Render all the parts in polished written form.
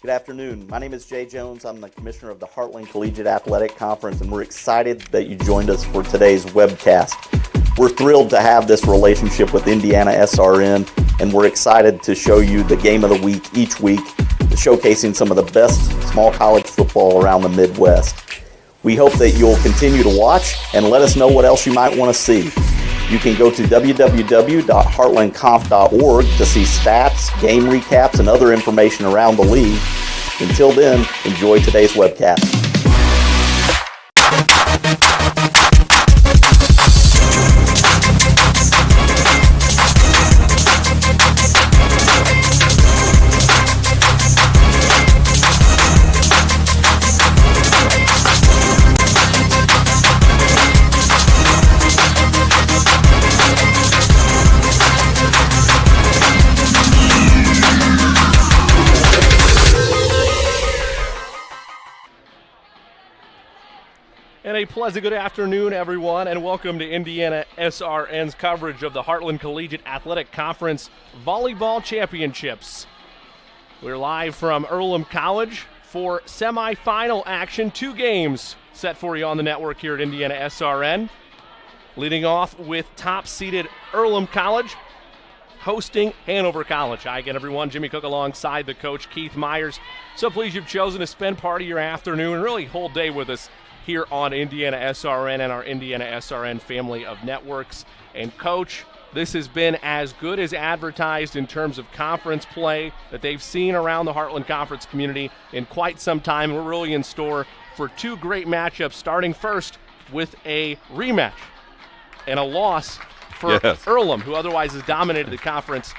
Good afternoon. My name is Jay Jones. I'm the commissioner of the Heartland Collegiate Athletic Conference, and we're excited that you joined us for today's webcast. We're thrilled to have this relationship with IndianaSRN, and we're excited to show you the game of the week each week, showcasing some of the best small college football around the Midwest. We hope that you'll continue to watch and let us know what else you might want to see. You can go to www.heartlandconf.org to see stats, game recaps, and other information around the league. Until then, enjoy today's webcast. And a pleasant good afternoon, everyone, and welcome to IndianaSRN's coverage of the Heartland Collegiate Athletic Conference Volleyball Championships. We're live from Earlham College for semifinal action. 2 games set for you on the network here at IndianaSRN. Leading off with top-seeded Earlham College hosting Hanover College. Hi again, everyone. Jimmy Cook alongside the coach, Keith Myers. So pleased you've chosen to spend part of your afternoon and really whole day with us here on IndianaSRN and our IndianaSRN family of networks. And Coach, this has been as good as advertised in terms of conference play that they've seen around the Heartland Conference community in quite some time. We're really in store for 2 great matchups, starting first with a rematch and a loss for Earlham, who otherwise has dominated the conference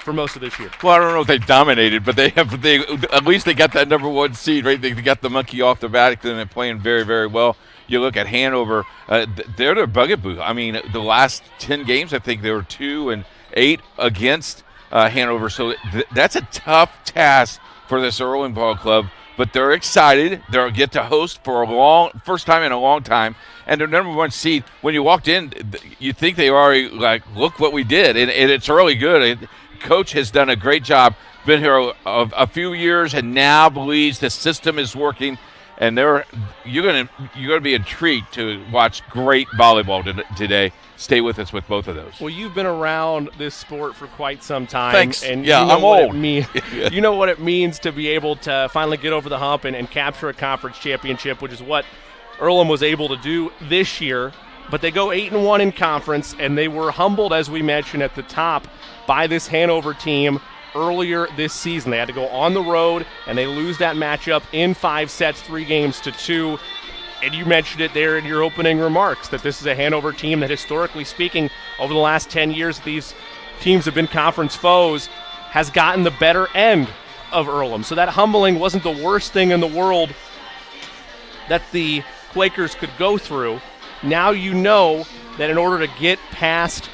for most of this year. Well, I don't know if they dominated, but they at least they got that number 1 seed, right? They got the monkey off the back, and they're playing very, very well. You look at Hanover, they're their bugaboo. I mean, the last 10 games, I think they were 2-8 against Hanover. So that's a tough task for this Earlham Ball Club. But they're excited. They'll get to host for first time in a long time. And their number 1 seed, when you walked in, you think they already, like, look what we did. And it's really good. Coach has done a great job, been here a few years, and now believes the system is working. And you're gonna be a treat to watch great volleyball today. Stay with us with both of those. Well, you've been around this sport for quite some time. Thanks. And yeah, you know I'm what old. You know what it means to be able to finally get over the hump and capture a conference championship, which is what Earlham was able to do this year. But they go 8-1 in conference, and they were humbled, as we mentioned at the top, by this Hanover team earlier this season. They had to go on the road, and they lose that matchup in 5 sets, 3-2. And you mentioned it there in your opening remarks, that this is a Hanover team that, historically speaking, over the last 10 years, these teams have been conference foes, has gotten the better end of Earlham. So that humbling wasn't the worst thing in the world that the Quakers could go through. Now you know that in order to get past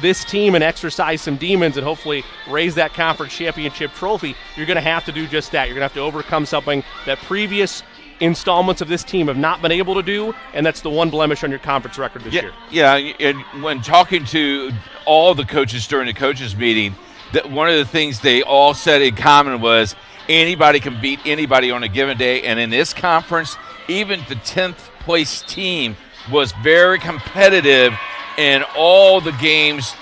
this team and exercise some demons and hopefully raise that conference championship trophy, you're going to have to do just that. You're going to have to overcome something that previous installments of this team have not been able to do, and that's the one blemish on your conference record this year. Yeah, and when talking to all the coaches during the coaches meeting, that one of the things they all said in common was anybody can beat anybody on a given day, and in this conference, even the 10th place team was very competitive in all the games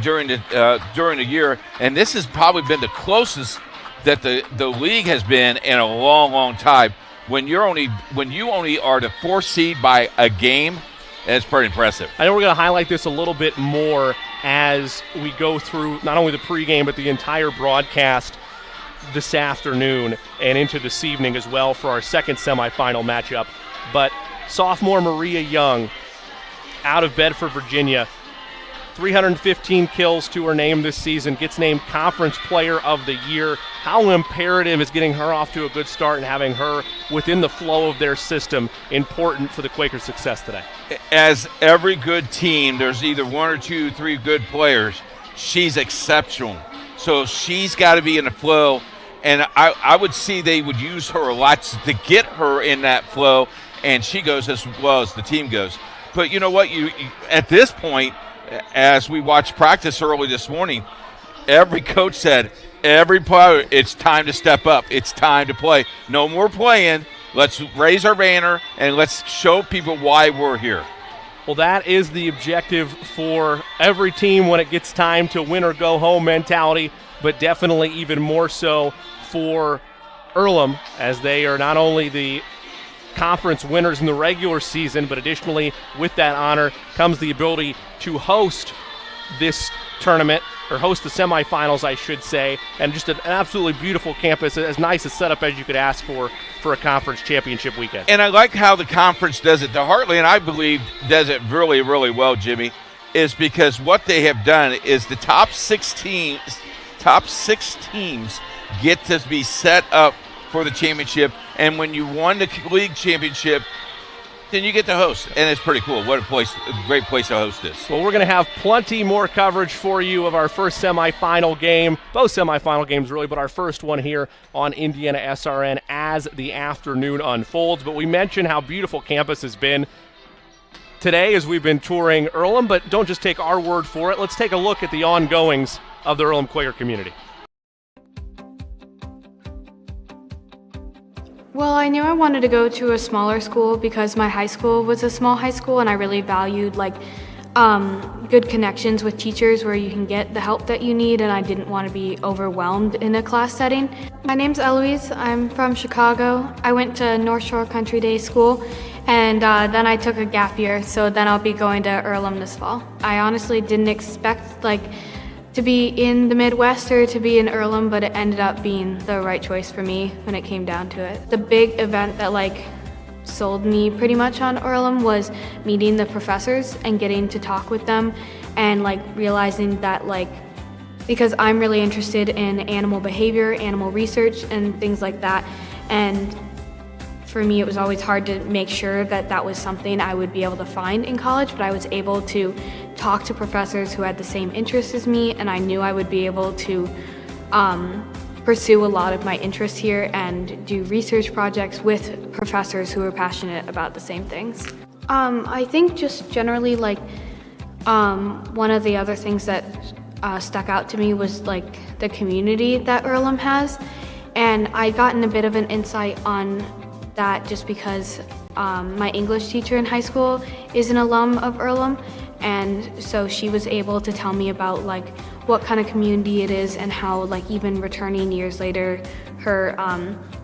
during the year, and this has probably been the closest that the league has been in a long, long time. When you only are the 4th seed by a game, it's pretty impressive. I know we're going to highlight this a little bit more as we go through not only the pregame but the entire broadcast this afternoon and into this evening as well for our second semifinal matchup. But sophomore Maria Young, out of Bedford, Virginia, 315 kills to her name this season, gets named Conference Player of the Year. How imperative is getting her off to a good start and having her within the flow of their system important for the Quakers' success today? As every good team, there's either 1 or 2, 3 good players. She's exceptional. So she's got to be in the flow, and I would see they would use her a lot to get her in that flow, and she goes as well as the team goes. But you know what? You at this point, as we watched practice early this morning, every coach said, Every player, it's time to step up. It's time to play. No more playing. Let's raise our banner and let's show people why we're here. Well, that is the objective for every team when it gets time to win or go home mentality, but definitely even more so for Earlham, as they are not only the conference winners in the regular season, but additionally with that honor comes the ability to host this tournament, or host the semifinals, I should say, and just an absolutely beautiful campus, as nice a setup as you could ask for a conference championship weekend. And I like how the conference does it. The Heartland, I believe, does it really, really well, Jimmy, is because what they have done is the top six teams get to be set up for the championship, and when you won the league championship, then you get to host, and it's pretty cool. What a great place to host this. Well, we're going to have plenty more coverage for you of our first semifinal game, both semifinal games really, but our first one here on Indiana SRN as the afternoon unfolds. But we mentioned how beautiful campus has been today as we've been touring Earlham, but don't just take our word for it. Let's take a look at the ongoings of the Earlham Quaker community. Well, I knew I wanted to go to a smaller school because my high school was a small high school, and I really valued good connections with teachers where you can get the help that you need, and I didn't want to be overwhelmed in a class setting. My name's Eloise. I'm from Chicago. I went to North Shore Country Day School, and then I took a gap year, so then I'll be going to Earlham this fall. I honestly didn't expect to be in the Midwest or to be in Earlham, but it ended up being the right choice for me when it came down to it. The big event that sold me pretty much on Earlham was meeting the professors and getting to talk with them, and realizing that because I'm really interested in animal behavior, animal research, and things like that, and for me it was always hard to make sure that that was something I would be able to find in college, but I was able to talk to professors who had the same interests as me, and I knew I would be able to pursue a lot of my interests here and do research projects with professors who are passionate about the same things. I think just generally one of the other things that stuck out to me was the community that Earlham has, and I'd gotten a bit of an insight on that just because my English teacher in high school is an alum of Earlham, and so she was able to tell me about what kind of community it is, and how even returning years later, her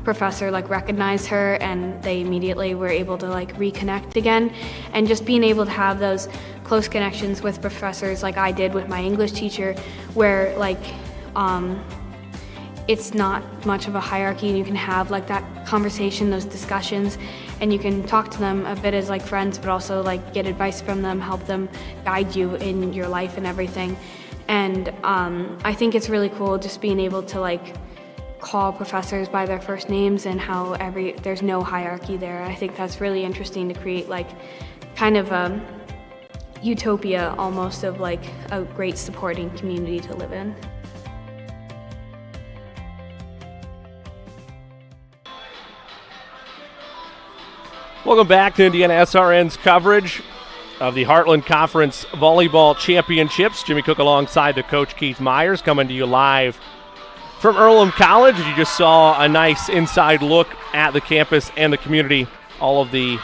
professor recognized her, and they immediately were able to reconnect again. And just being able to have those close connections with professors like I did with my English teacher, where it's not much of a hierarchy, and you can have that conversation, those discussions, and you can talk to them a bit as friends, but also get advice from them, help them guide you in your life and everything. And I think it's really cool just being able to call professors by their first names, and how there's no hierarchy there. I think that's really interesting to create kind of a utopia almost of a great supporting community to live in. Welcome back to Indiana SRN's coverage of the Heartland Conference Volleyball Championships. Jimmy Cook alongside the coach Keith Myers, coming to you live from Earlham College. You just saw a nice inside look at the campus and the community, all of the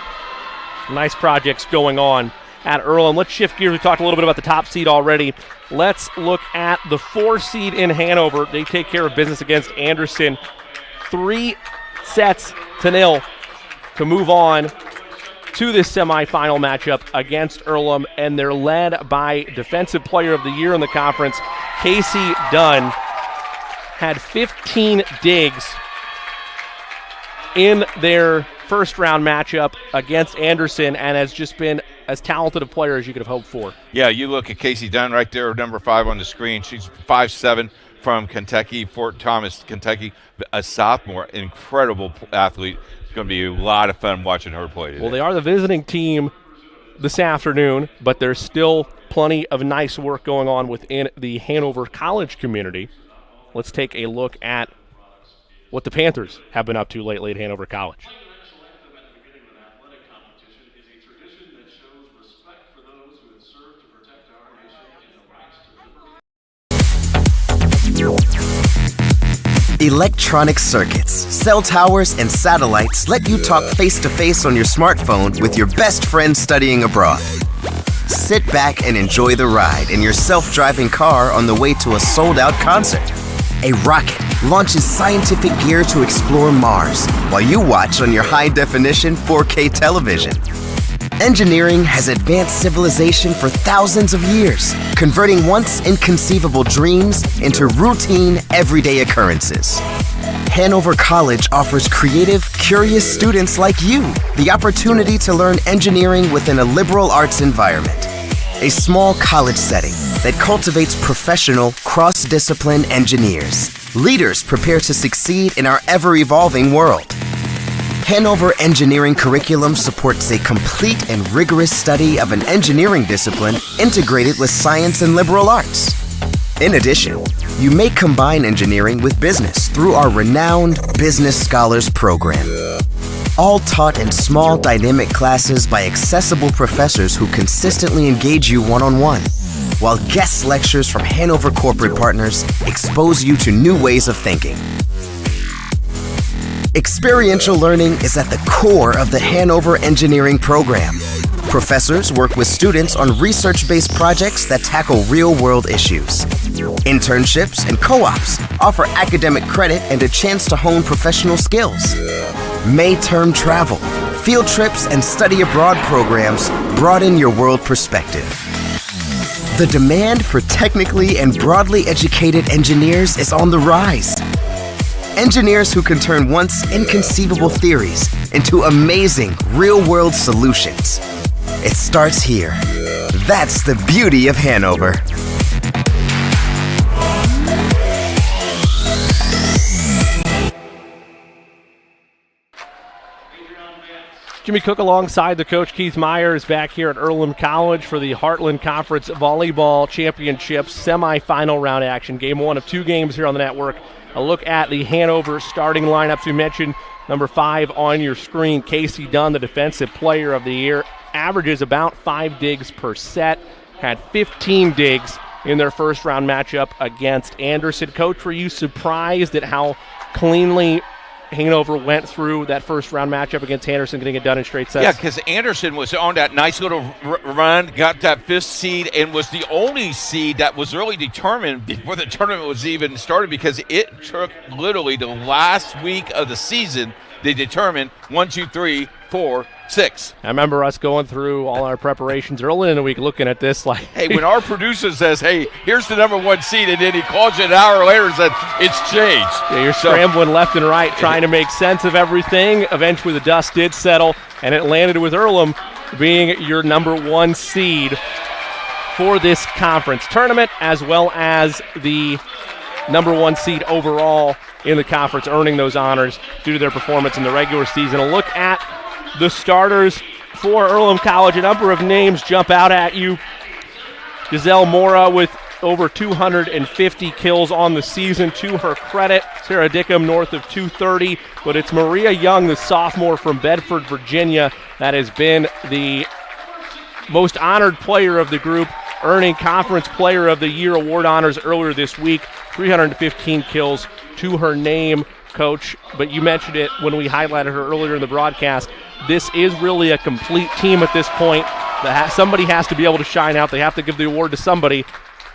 nice projects going on at Earlham. Let's shift gears. We talked a little bit about the top seed already. Let's look at the 4 seed in Hanover. They take care of business against Anderson 3-0 to move on to this semifinal matchup against Earlham, and they're led by Defensive Player of the Year in the conference. Casey Dunn had 15 digs in their first round matchup against Anderson, and has just been as talented a player as you could have hoped for. Yeah, you look at Casey Dunn right there, number 5 on the screen. She's 5'7", from Kentucky, Fort Thomas, Kentucky, a sophomore, incredible athlete. Going to be a lot of fun watching her play today. Well, they are the visiting team this afternoon, but there's still plenty of nice work going on within the Hanover College community. Let's take a look at what the Panthers have been up to lately at Hanover College. Electronic circuits, cell towers, and satellites let you talk face-to-face on your smartphone with your best friend studying abroad. Sit back and enjoy the ride in your self-driving car on the way to a sold-out concert. A rocket launches scientific gear to explore Mars while you watch on your high-definition 4K television. Engineering has advanced civilization for thousands of years, converting once inconceivable dreams into routine, everyday occurrences. Hanover College offers creative, curious students like you the opportunity to learn engineering within a liberal arts environment. A small college setting that cultivates professional, cross-discipline engineers. Leaders prepare to succeed in our ever-evolving world. Hanover Engineering Curriculum supports a complete and rigorous study of an engineering discipline integrated with science and liberal arts. In addition, you may combine engineering with business through our renowned Business Scholars Program. All taught in small, dynamic classes by accessible professors who consistently engage you one-on-one, while guest lectures from Hanover corporate partners expose you to new ways of thinking. Experiential learning is at the core of the Hanover Engineering Program. Professors work with students on research-based projects that tackle real-world issues. Internships and co-ops offer academic credit and a chance to hone professional skills. May-term travel, field trips, and study abroad programs broaden your world perspective. The demand for technically and broadly educated engineers is on the rise. Engineers who can turn once inconceivable theories into amazing real-world solutions. It starts here. That's the beauty of Hanover. Jimmy Cook alongside the coach Keith Myers back here at Earlham College for the Heartland Conference Volleyball Championships semifinal round action. Game one of two games here on the network. A look at the Hanover starting lineups. We mentioned number 5 on your screen, Casey Dunn, the Defensive Player of the Year. Averages about 5 digs per set. Had 15 digs in their first round matchup against Anderson. Coach, were you surprised at how cleanly Hanover went through that first round matchup against Anderson, getting it done in straight sets? Yeah, because Anderson was on that nice little run, got that 5th seed, and was the only seed that was really determined before the tournament was even started, because it took literally the last week of the season to determine 1, 2, 3, 4, 6. I remember us going through all our preparations early in the week looking at this like, hey, when our producer says, hey, here's the number 1 seed, and then he calls you an hour later and says, it's changed. Yeah, you're scrambling left and right trying to make sense of everything. Eventually the dust did settle, and it landed with Earlham being your number 1 seed for this conference tournament, as well as the number 1 seed overall in the conference, earning those honors due to their performance in the regular season. A look at the starters for Earlham College. A number of names jump out at you. Giselle Mora with over 250 kills on the season to her credit. Sarah Dickham north of 230, but it's Maria Young, the sophomore from Bedford, Virginia, that has been the most honored player of the group, earning Conference Player of the Year award honors earlier this week. 315 kills to her name, Coach. But you mentioned it when we highlighted her earlier in the broadcast. This is really a complete team at this point. Somebody has to be able to shine out. They have to give the award to somebody.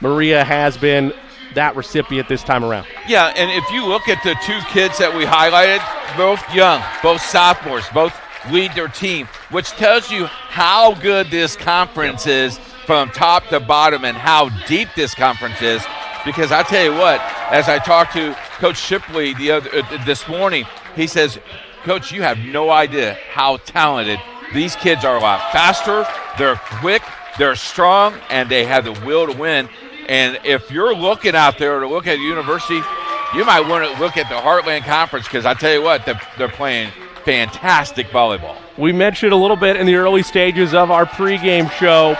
Maria has been that recipient this time around. Yeah, and if you look at the 2 kids that we highlighted, both young, both sophomores, both lead their team, which tells you how good this conference is from top to bottom and how deep this conference is. Because I tell you what, as I talked to Coach Shipley this morning, he says, Coach, you have no idea how talented these kids are. A lot faster, they're quick, they're strong, and they have the will to win. And if you're looking out there to look at a university, you might want to look at the Heartland Conference, because I tell you what, they're playing fantastic volleyball. We mentioned a little bit in the early stages of our pregame show,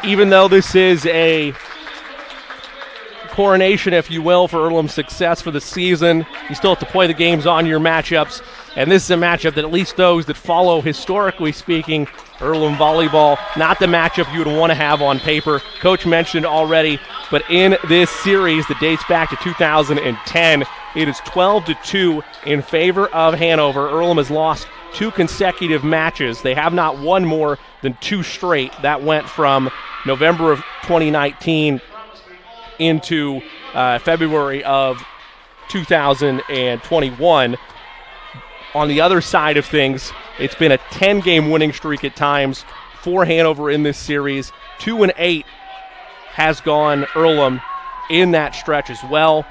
even though this is a coronation, if you will, for Earlham's success for the season, you still have to play the games on your matchups. And this is a matchup that at least those that follow, historically speaking, Earlham volleyball, not the matchup you would want to have on paper. Coach mentioned already, but in this series that dates back to 2010, It is 12-2 in favor of Hanover. Earlham has lost 2 consecutive matches. They have not won more than 2 straight. That went from November of 2019 into February of 2021. On the other side of things, it's been a 10-game winning streak at times for Hanover in this series. 2-8 has gone Earlham in that stretch as well.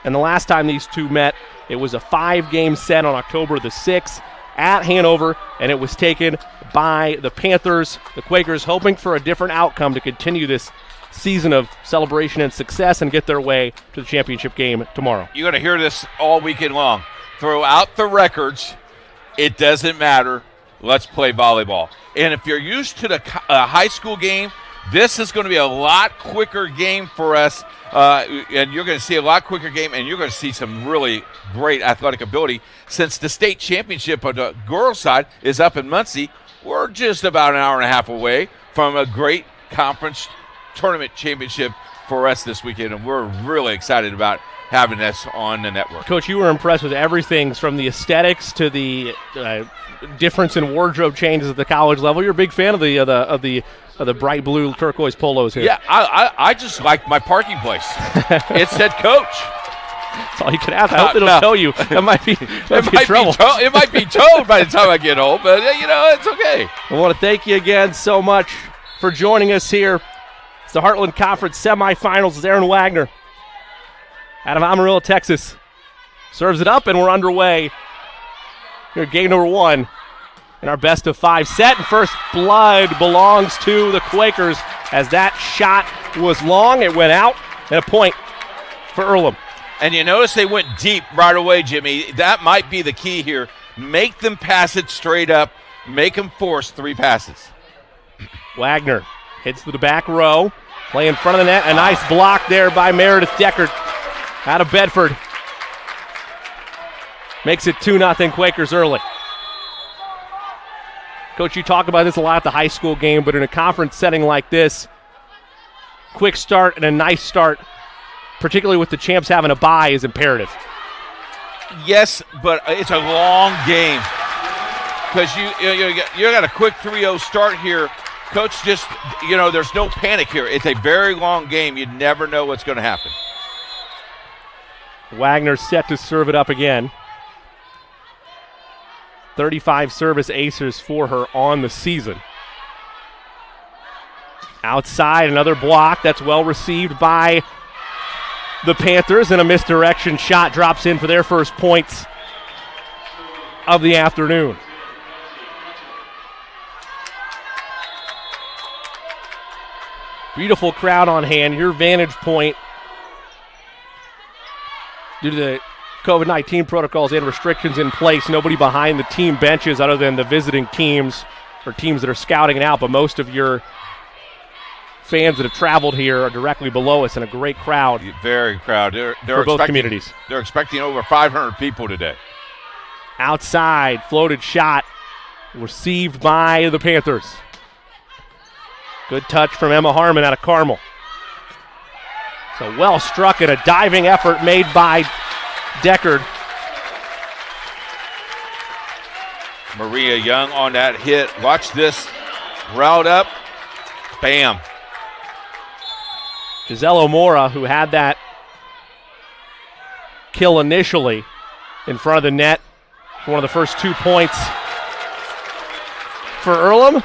And the last time these two met, it was a 5-game set on October the 6th at Hanover, and it was taken by the Panthers. The Quakers hoping for a different outcome to continue this season of celebration and success and get their way to the championship game tomorrow. You're going to hear this all weekend long. Throw out the records. It doesn't matter. Let's play volleyball. And if you're used to the high school game, this is going to be a lot quicker game for us. And you're going to see a lot quicker game, and you're going to see some really great athletic ability. Since the state championship on the girls' side is up in Muncie, we're just about an hour and a half away from a great conference tournament championship for us this weekend, and we're really excited about having this on the network. Coach, you were impressed with everything from the aesthetics to the difference in wardrobe changes at the college level. You're a big fan of the bright blue turquoise polos here. Yeah, I just like my parking place. It said coach. That's all you can ask. I hope it'll tell you. That might be trouble. It might be towed by the time I get home, but it's okay. I want to thank you again so much for joining us here. It's the Heartland Conference semifinals. It's Aaron Wagner out of Amarillo, Texas. Serves it up, and we're underway here at game number 1 in our best of 5 set. And first blood belongs to the Quakers as that shot was long. It went out, and a point for Earlham. And you notice they went deep right away, Jimmy. That might be the key here. Make them pass it straight up. Make them force 3 passes. Wagner hits to the back row. Play in front of the net. A nice block there by Meredith Deckard out of Bedford. Makes it 2-0 Quakers early. Coach, you talk about this a lot at the high school game, but in a conference setting like this, quick start and a nice start, particularly with the champs having a bye, is imperative. Yes, but it's a long game because you got a quick 3-0 start here. Coach, just, there's no panic here. It's a very long game. You never know what's going to happen. Wagner set to serve it up again. 35 service aces for her on the season. Outside, another block that's well received by the Panthers, and a misdirection shot drops in for their first points of the afternoon. Beautiful crowd on hand. Your vantage point, due to the COVID-19 protocols and restrictions in place, nobody behind the team benches other than the visiting teams or teams that are scouting it out, but most of your fans that have traveled here are directly below us, and a great crowd. Very crowd. They're for both communities. They're expecting over 500 people today. Outside, floated shot received by the Panthers. Good touch from Emma Harmon out of Carmel. So well struck and a diving effort made by Deckard. Maria Young on that hit. Watch this. Route up. Bam. Giselle O'Mora, who had that kill initially in front of the net for one of the first 2 points for Earlham.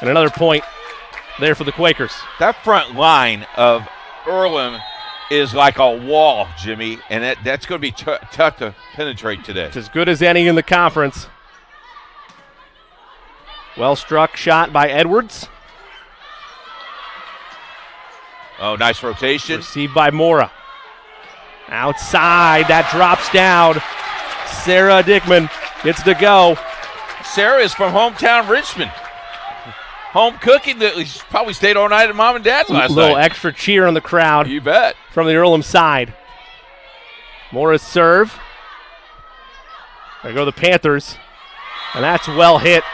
And another point there for the Quakers. That front line of Earlham is like a wall, Jimmy, and that's going to be tough to penetrate today. It's as good as any in the conference. Well struck shot by Edwards. Oh, nice rotation. Received by Mora. Outside, that drops down. Sarah Dickman gets to go. Sarah is from hometown Richmond. Home cooking. She probably stayed all night at Mom and Dad's last night. A little extra cheer on the crowd. You bet. From the Earlham side. Mora's serve. There go the Panthers. And that's well hit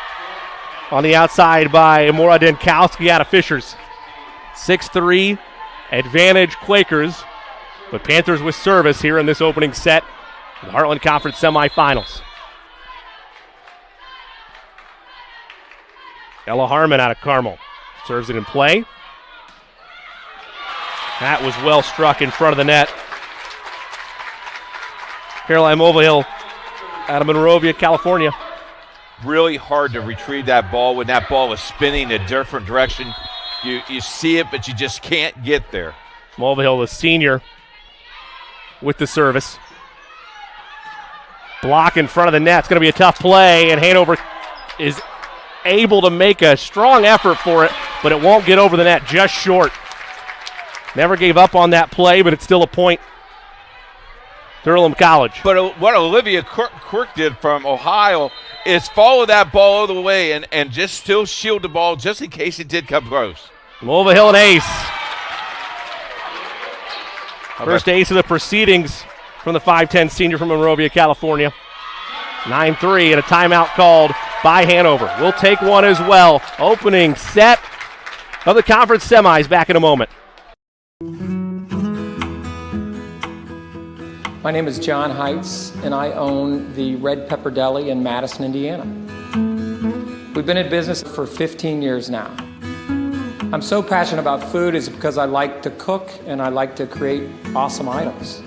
on the outside by Mora Denkowski out of Fishers. 6-3, advantage Quakers. But Panthers with service here in this opening set of the Heartland Conference semifinals. Ella Harmon out of Carmel. Serves it in play. That was well struck in front of the net. Caroline Mulvihill out of Monrovia, California. Really hard to retrieve that ball when that ball is spinning a different direction. You see it, but you just can't get there. Mulvihill, the senior, with the service. Block in front of the net. It's going to be a tough play, and Hanover is able to make a strong effort for it, but it won't get over the net, just short. Never gave up on that play, but it's still a point to Earlham College. But what Olivia Quirk did from Ohio is follow that ball all the way and just still shield the ball just in case it did come close. Mulvihill an ace. First ace of the proceedings from the 5'10 senior from Monrovia, California. 9-3 and a timeout called by Hanover. We'll take one as well. Opening set of the conference semis back in a moment. My name is John Heitz, and I own the Red Pepper Deli in Madison, Indiana. We've been in business for 15 years now. I'm so passionate about food is because I like to cook and I like to create awesome items.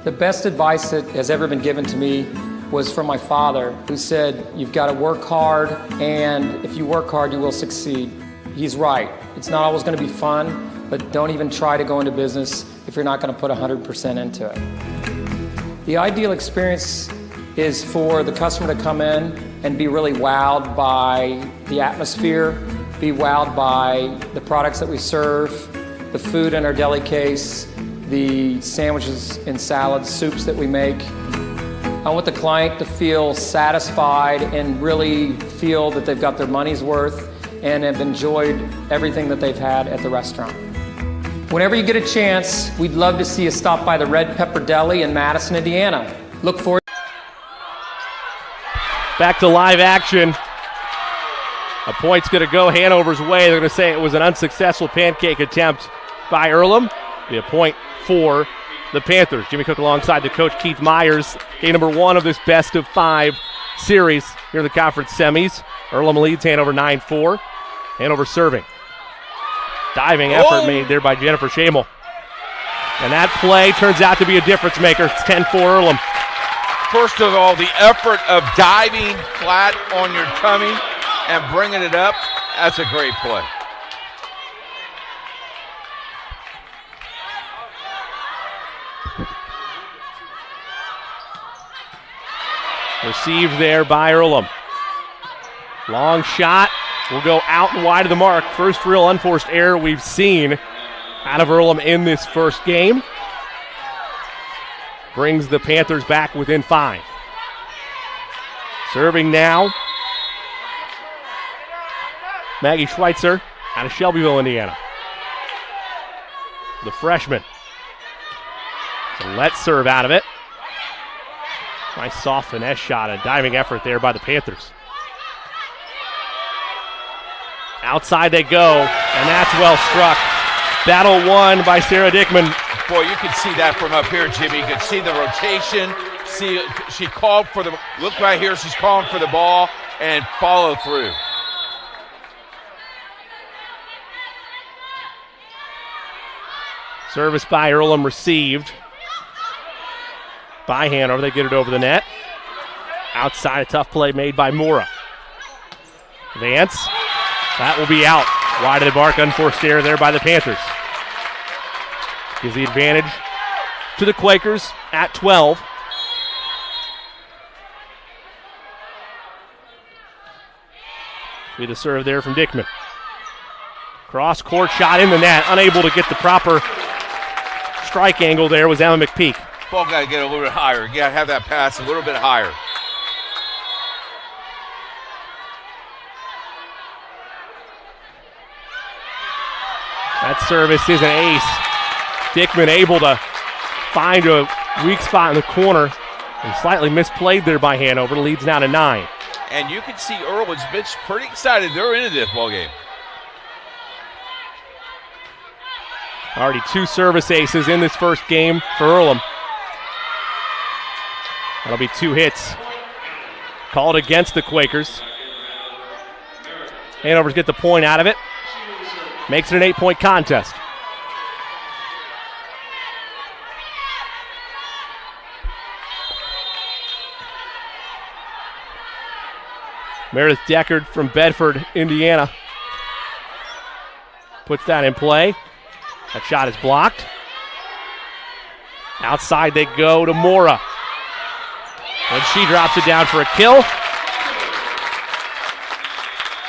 The best advice that has ever been given to me was from my father, who said, you've got to work hard, and if you work hard, you will succeed. He's right. It's not always going to be fun, but don't even try to go into business if you're not going to put 100% into it. The ideal experience is for the customer to come in and be really wowed by the atmosphere, be wowed by the products that we serve, the food in our deli case, the sandwiches and salads, soups that we make. I want the client to feel satisfied and really feel that they've got their money's worth and have enjoyed everything that they've had at the restaurant. Whenever you get a chance, we'd love to see you stop by the Red Pepper Deli in Madison, Indiana. Look forward. Back to live action. A point's going to go Hanover's way. They're going to say it was an unsuccessful pancake attempt by Earlham. Be a point for the Panthers. Jimmy Cook alongside the coach Keith Myers. Game number 1 of this best of 5 series here in the conference semis. Earlham leads Hanover 9-4. Hanover serving. Diving effort made there by Jennifer Shamel. And that play turns out to be a difference maker. It's 10-4 Earlham. First of all, the effort of diving flat on your tummy and bringing it up, that's a great play. Received there by Earlham. Long shot will go out and wide of the mark. First real unforced error we've seen out of Earlham in this first game. Brings the Panthers back within 5. Serving now, Maggie Schweitzer out of Shelbyville, Indiana. The freshman. So let's serve out of it. Nice soft finesse shot, a diving effort there by the Panthers. Outside they go, and that's well struck. Battle won by Sarah Dickman. Boy, you can see that from up here, Jimmy. You can see the rotation. See, she called for the, look right here, she's calling for the ball and follow through. Service by Earlham received by Hanover. They get it over the net. Outside, a tough play made by Mora. Vance, that will be out. Wide of the mark, unforced error there by the Panthers. Gives the advantage to the Quakers at 12. Be the serve there from Dickman. Cross court shot in the net. Unable to get the proper strike angle there was Emma McPeak. Ball got to get a little bit higher. You got to have that pass a little bit higher. That service is an ace. Dickman able to find a weak spot in the corner and slightly misplayed there by Hanover. Leads now to 9. And you can see Earlham's bench pretty excited. They're into this ball game. Already 2 service aces in this first game for Earlham. That'll be 2 hits called against the Quakers. Hanover's get the point out of it. Makes it an 8-point contest. Meredith Deckard from Bedford, Indiana, puts that in play. That shot is blocked. Outside they go to Mora. And she drops it down for a kill.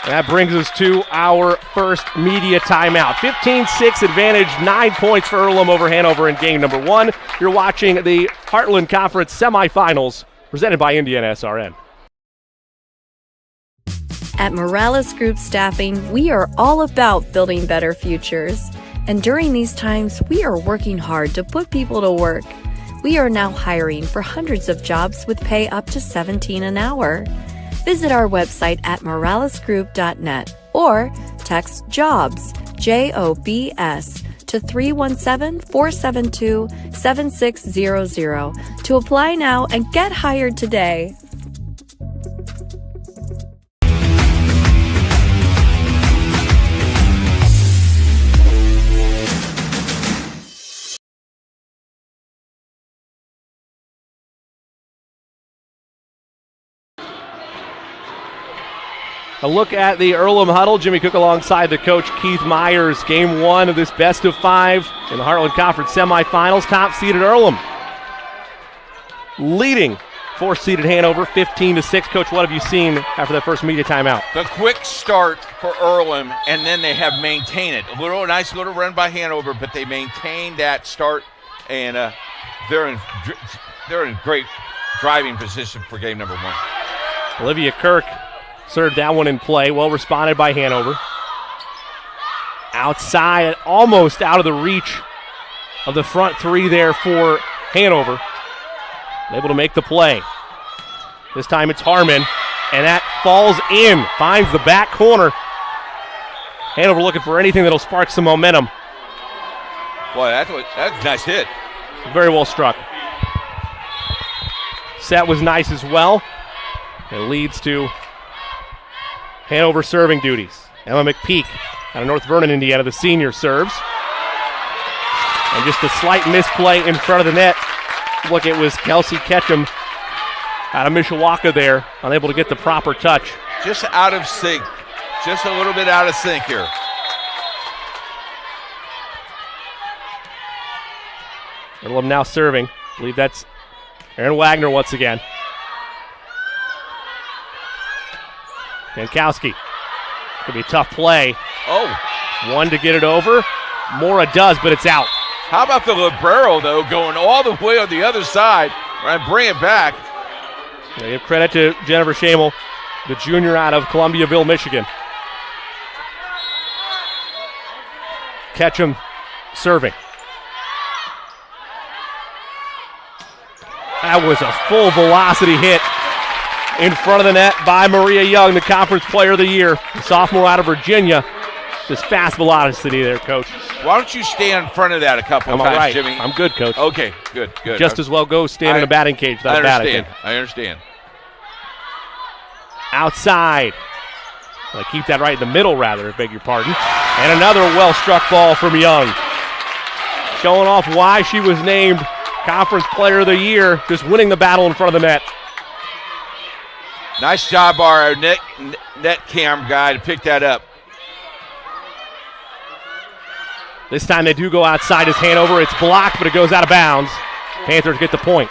And that brings us to our first media timeout. 15-6 advantage, 9 points for Earlham over Hanover in game number 1. You're watching the Heartland Conference semifinals presented by IndianaSRN. At Morales Group Staffing, we are all about building better futures. And during these times, we are working hard to put people to work. We are now hiring for hundreds of jobs with pay up to $17 an hour. Visit our website at moralesgroup.net or text JOBS, JOBS, to 317-472-7600 to apply now and get hired today. A look at the Earlham huddle. Jimmy Cook alongside the coach Keith Myers. Game 1 of this best of 5 in the Heartland Conference semifinals. Top-seeded Earlham leading 4th-seeded Hanover 15-6. Coach, what have you seen after that first media timeout? The quick start for Earlham, and then they have maintained it. A nice little run by Hanover, but they maintained that start, and they're in great driving position for game number 1. Olivia Kirk served that one in play. Well responded by Hanover. Outside, almost out of the reach of the front 3 there for Hanover. Able to make the play. This time it's Harmon, and that falls in. Finds the back corner. Hanover looking for anything that'll spark some momentum. Boy, that's a nice hit. Very well struck. Set was nice as well. It leads to Hanover serving duties. Emma McPeak out of North Vernon, Indiana, the senior serves. And just a slight misplay in front of the net. Look, it was Kelsey Ketchum out of Mishawaka there, unable to get the proper touch. Just out of sync. Just a little bit out of sync here. Earlham now serving. I believe that's Aaron Wagner once again. Jankowski. Could be a tough play. Oh. One to get it over. Mora does, but it's out. How about the Librero, though, going all the way on the other side and bring it back? I give credit to Jennifer Shamel, the junior out of Columbiaville, Michigan. Ketchum serving. That was a full velocity hit in front of the net by Maria Young, the conference player of the year, the sophomore out of Virginia. Just fast velocity there, Coach. Why don't you stay in front of that a couple of times, right. Jimmy? I'm good, Coach. Okay, good. Just as well go stand in a batting cage. I understand. Outside. Well, keep that right in the middle, rather, beg your pardon. And another well-struck ball from Young. Showing off why she was named Conference Player of the Year, just winning the battle in front of the net. Nice job by our net cam guy to pick that up. This time they do go outside as Hanover. It's blocked, but it goes out of bounds. Panthers get the point.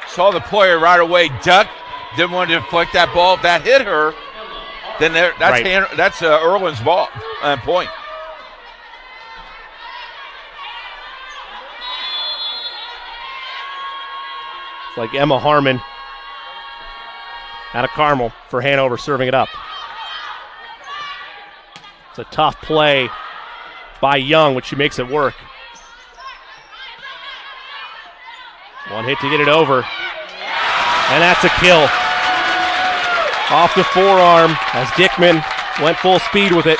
Saw the player right away duck. Didn't want to deflect that ball. If that hit her, then that's right. That's Earlham's ball point. It's like Emma Harmon out of Carmel for Hanover serving it up. It's a tough play by Young, which she makes it work. One hit to get it over. And that's a kill. Off the forearm as Dickman went full speed with it.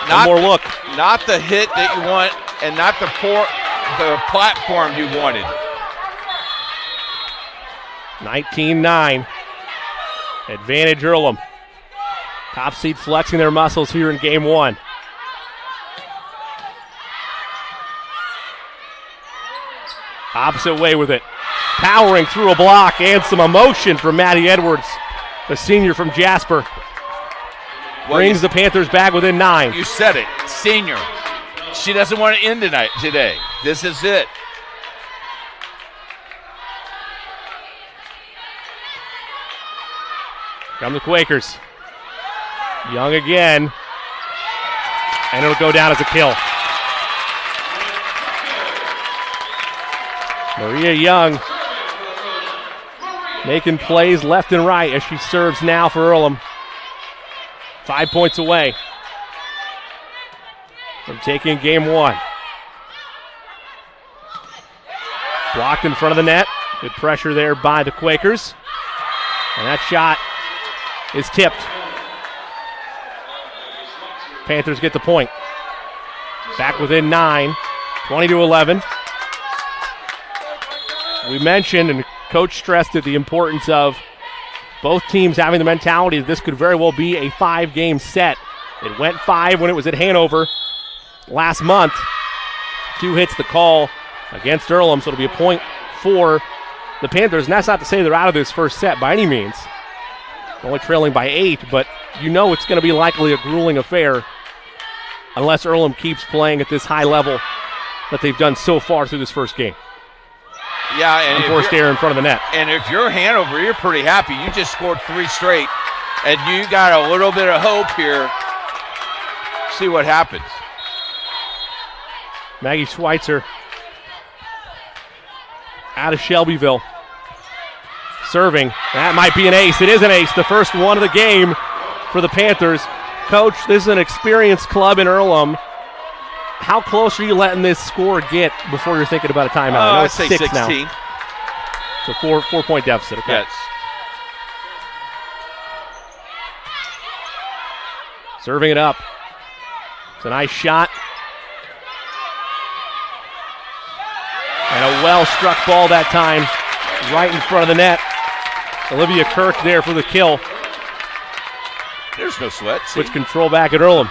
One more look. Not the hit that you want and not the platform you wanted. 19-9. Advantage Earlham. Top seed flexing their muscles here in game one. Opposite way with it. Powering through a block and some emotion from Maddie Edwards, the senior from Jasper. Brings the Panthers back within 9. You said it, senior. She doesn't want to end today. This is it. Come the Quakers. Young again. And it'll go down as a kill. Maria Young making plays left and right as she serves now for Earlham. 5 points away from taking game one. Blocked in front of the net. Good pressure there by the Quakers. And that shot is tipped. Panthers get the point. Back within 9, 20-11. We mentioned, and Coach stressed it, the importance of both teams having the mentality that this could very well be a 5-game set. It went 5 when it was at Hanover last month. 2 hits the call against Earlham, so it'll be a point for the Panthers. And that's not to say they're out of this first set by any means. Only trailing by 8, but you know it's going to be likely a grueling affair unless Earlham keeps playing at this high level that they've done so far through this first game. Yeah, and forced error in front of the net. And if you're Hanover, you're pretty happy. You just scored 3 straight, and you got a little bit of hope here. See what happens. Maggie Schweitzer out of Shelbyville. Serving. That might be an ace. It is an ace. The first one of the game for the Panthers. Coach, this is an experienced club in Earlham. How close are you letting this score get before you're thinking about a timeout? I know I'd it's say 6 16. now. So 4-point deficit. Okay. Yes. Serving it up. It's a nice shot. And a well-struck ball that time, right in front of the net. Olivia Kirk there for the kill. There's no sweat. See? Switch control back at Earlham.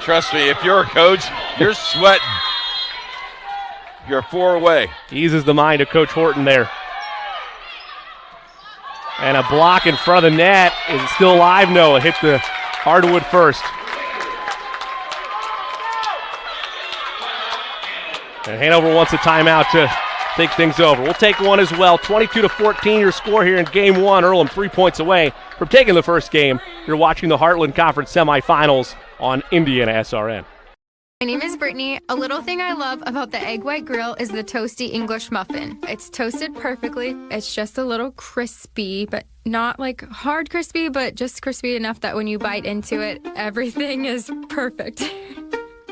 Trust me, if you're a coach, you're sweating. You're 4 away. Eases the mind of Coach Horton there. And a block in front of the net. Is it still alive? No, it hit the hardwood first. And Hanover wants a timeout to think things over. We'll take one as well. 22-14 your score here in game one. Earlham 3 points away from taking the first game. You're watching the Heartland Conference semifinals on IndianaSRN. My name is Brittany. A little thing I love about the Egg White Grill is the toasty English muffin. It's toasted perfectly. It's just a little crispy, but not like hard crispy, but just crispy enough that when you bite into it, everything is perfect.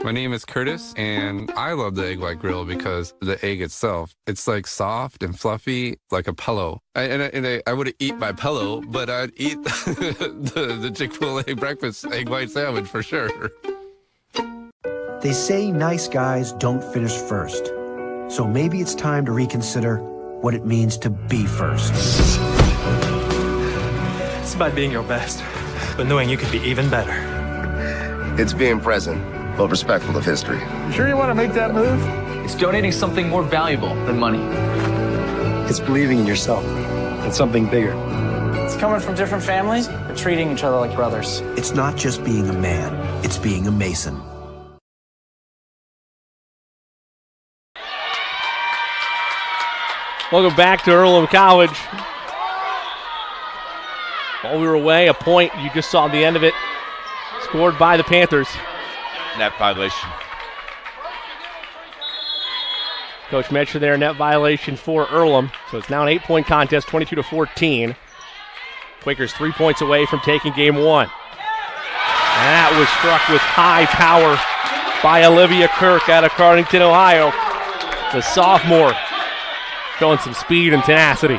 My name is Curtis, and I love the Egg White Grill because the egg itself, it's like soft and fluffy, like a pillow. I wouldn't eat my pillow, but I'd eat the Chick-fil-A breakfast egg white sandwich for sure. They say nice guys don't finish first. So maybe it's time to reconsider what it means to be first. It's about being your best, but knowing you could be even better. It's being present, but respectful of history. You sure you want to make that move? It's donating something more valuable than money. It's believing in yourself and something bigger. It's coming from different families, but treating each other like brothers. It's not just being a man, it's being a Mason. Welcome back to Earlham College. While we were away, a point, you just saw the end of it, scored by the Panthers. Net violation. Coach mentioned there, net violation for Earlham. So it's now an 8-point contest, 22-14. Quakers 3 points away from taking game one. And that was struck with high power by Olivia Kirk out of Cardington, Ohio. The sophomore showing some speed and tenacity.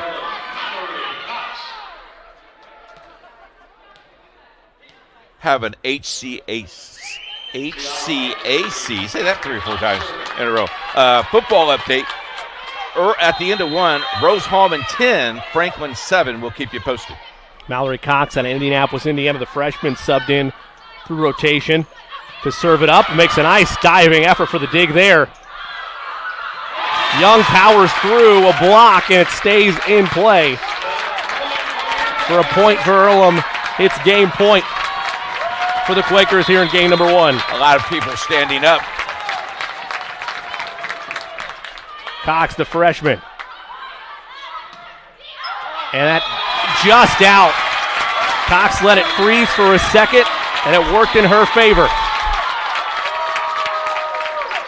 Have an HCAC HCAC. Say that 3 or 4 times in a row. Football update. At the end of 1, Rose Hallman 10, Franklin 7. We'll keep you posted. Mallory Cox on Indianapolis, Indiana, the freshman, subbed in through rotation to serve it up. Makes a nice diving effort for the dig there. Young powers through a block, and it stays in play. For a point for Earlham, it's game point for the Quakers here in game number 1. A lot of people standing up. Cox, the freshman. And that just out. Cox let it freeze for a second, and it worked in her favor.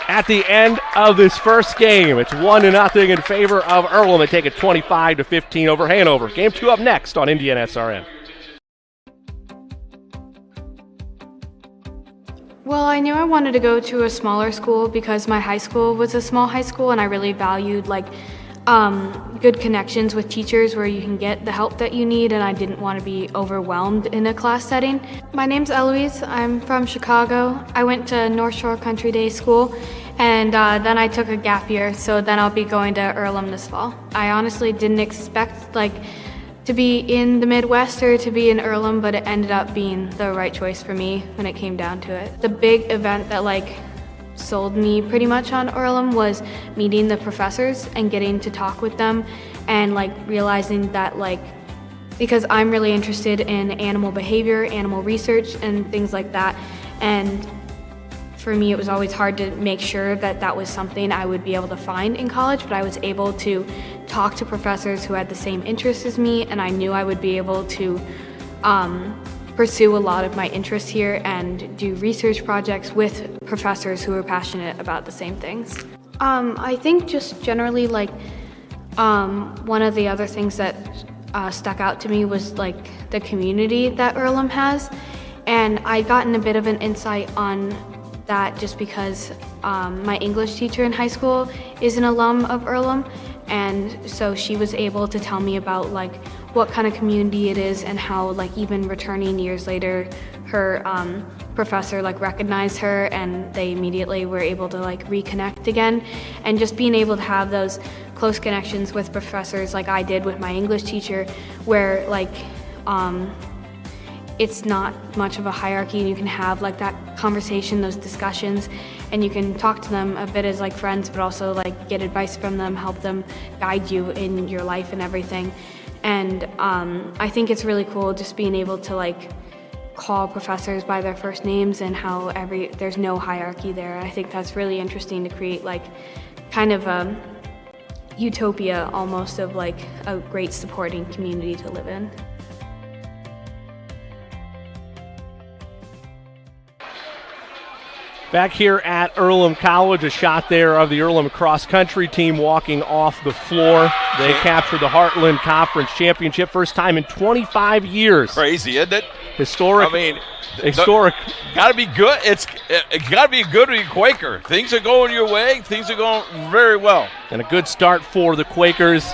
At the end of this first game, it's 1-0 in favor of Earlham. They take it 25-15 over Hanover. Game 2 up next on IndianaSRN. Well, I knew I wanted to go to a smaller school because my high school was a small high school, and I really valued good connections with teachers where you can get the help that you need, and I didn't want to be overwhelmed in a class setting. My name's Eloise. I'm from Chicago. I went to North Shore Country Day School, and then I took a gap year, so then I'll be going to Earlham this fall. I honestly didn't expect to be in the Midwest or to be in Earlham, but it ended up being the right choice for me when it came down to it. The big event that sold me pretty much on Earlham was meeting the professors and getting to talk with them, and realizing that because I'm really interested in animal behavior, animal research, and things like that, and for me it was always hard to make sure that that was something I would be able to find in college, but I was able to talk to professors who had the same interests as me, and I knew I would be able to pursue a lot of my interests here and do research projects with professors who are passionate about the same things. I think just generally one of the other things that stuck out to me was the community that Earlham has, and I'd gotten a bit of an insight on that just because my English teacher in high school is an alum of Earlham, and so she was able to tell me about what kind of community it is, and how even returning years later, her professor recognized her, and they immediately were able to reconnect again. And just being able to have those close connections with professors like I did with my English teacher, where it's not much of a hierarchy, and you can have that conversation, those discussions, and you can talk to them a bit as friends, but also get advice from them, help them guide you in your life and everything. And I think it's really cool just being able to call professors by their first names, and how there's no hierarchy there. I think that's really interesting to create kind of a utopia almost of a great supporting community to live in. Back here at Earlham College, a shot there of the Earlham cross-country team walking off the floor. They captured the Heartland Conference Championship, first time in 25 years. Crazy, isn't it? Historic. Historic. Got to be good. It's got to be good to be Quaker. Things are going your way. Things are going very well. And a good start for the Quakers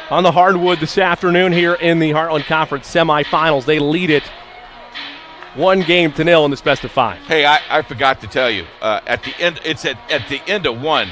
on the hardwood this afternoon here in the Heartland Conference semifinals. They lead it 1-0 in this best of 5. Hey, I forgot to tell you, at the end, it's at the end of 1,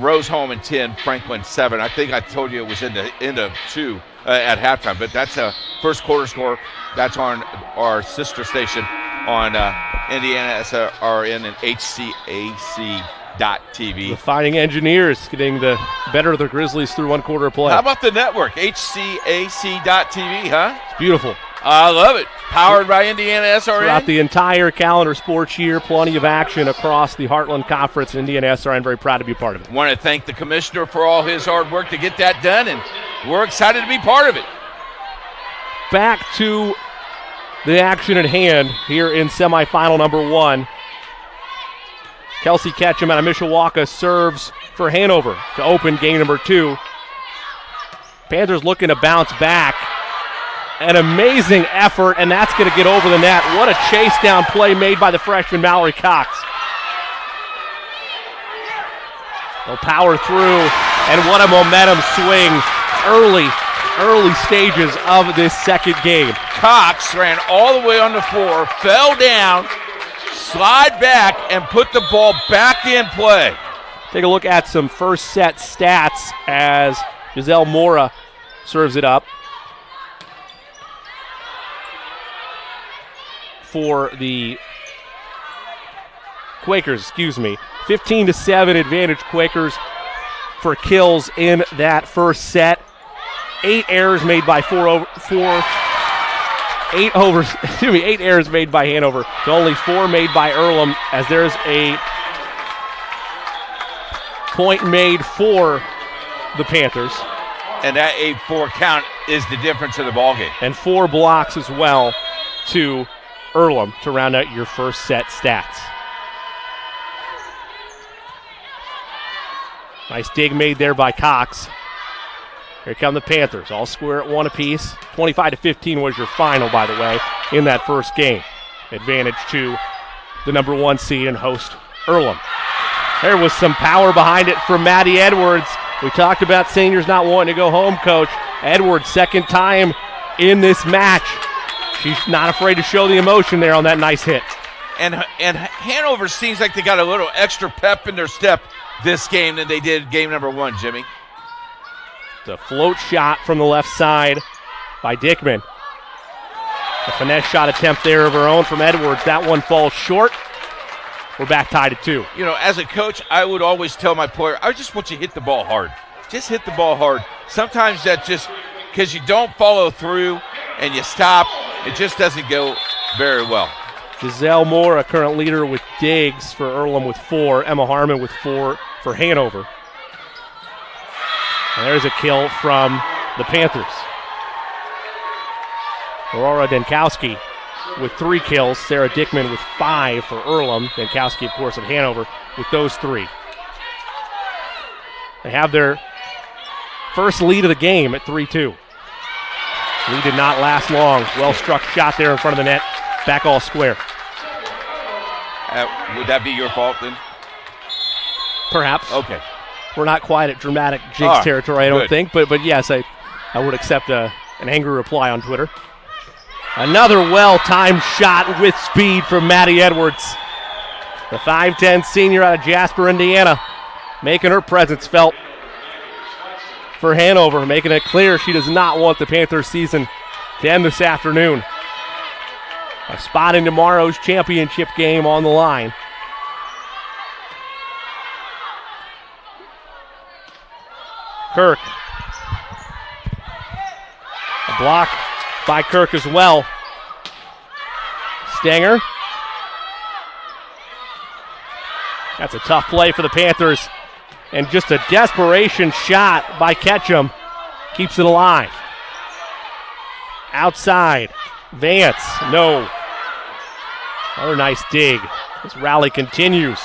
Rose Hallman 10, Franklin 7. I think I told you it was in the end of 2 at halftime, but that's a first quarter score. That's on our sister station on IndianaSRN and HCAC.TV. The Fighting Engineers getting the better of the Grizzlies through 1 quarter of play. How about the network, HCAC.TV, huh? It's beautiful. I love it. Powered by IndianaSRN. Throughout the entire calendar sports year, plenty of action across the Heartland Conference. IndianaSRN, very proud to be part of it. Want to thank the commissioner for all his hard work to get that done, and we're excited to be part of it. Back to the action at hand here in semifinal number 1. Kelsey Ketchum out of Mishawaka serves for Hanover to open game number 2. Panthers looking to bounce back. An amazing effort, and that's going to get over the net. What a chase down play made by the freshman Mallory Cox. They'll power through, and what a momentum swing early stages of this second game. Cox ran all the way on the floor, fell down, slide back and put the ball back in play. Take a look at some first set stats as Giselle Mora serves it up for the Quakers, 15-7 advantage Quakers for kills in that first set. 8 errors made by 8 errors made by Hanover to only 4 made by Earlham, as there's a point made for the Panthers. And that 8-4 count is the difference in the ballgame. And 4 blocks as well to Earlham to round out your first set stats. Nice dig made there by Cox. Here come the Panthers, all square at 1 apiece. 25-15 was your final, by the way, in that first game. Advantage to the number 1 seed and host Earlham. There was some power behind it from Maddie Edwards. We talked about seniors not wanting to go home, Coach. Edwards, second time in this match. She's not afraid to show the emotion there on that nice hit. And Hanover seems like they got a little extra pep in their step this game than they did game number 1, Jimmy. The float shot from the left side by Dickman. A finesse shot attempt there of her own from Edwards. That one falls short. We're back tied at 2. You know, as a coach, I would always tell my player, I just want you to hit the ball hard. Just hit the ball hard. Sometimes that just, because you don't follow through and you stop, it just doesn't go very well. Giselle Moore, a current leader with digs for Earlham with 4. Emma Harmon with 4 for Hanover. And there's a kill from the Panthers. Aurora Denkowski with 3 kills. Sarah Dickman with 5 for Earlham. Denkowski, of course, of Hanover with those 3. They have their first lead of the game at 3-2. Lead did not last long. Well-struck shot there in front of the net. Back all square. Would that be your fault then? Perhaps. Okay. We're not quite at dramatic jinx territory, I don't think. But yes, I would accept an angry reply on Twitter. Another well-timed shot with speed from Maddie Edwards. The 5'10 senior out of Jasper, Indiana, making her presence felt for Hanover, making it clear she does not want the Panthers season to end this afternoon. A spot in tomorrow's championship game on the line. Kirk. A block by Kirk as well. Stanger. That's a tough play for the Panthers. And just a desperation shot by Ketchum keeps it alive. Outside. Vance. No. Another nice dig. This rally continues.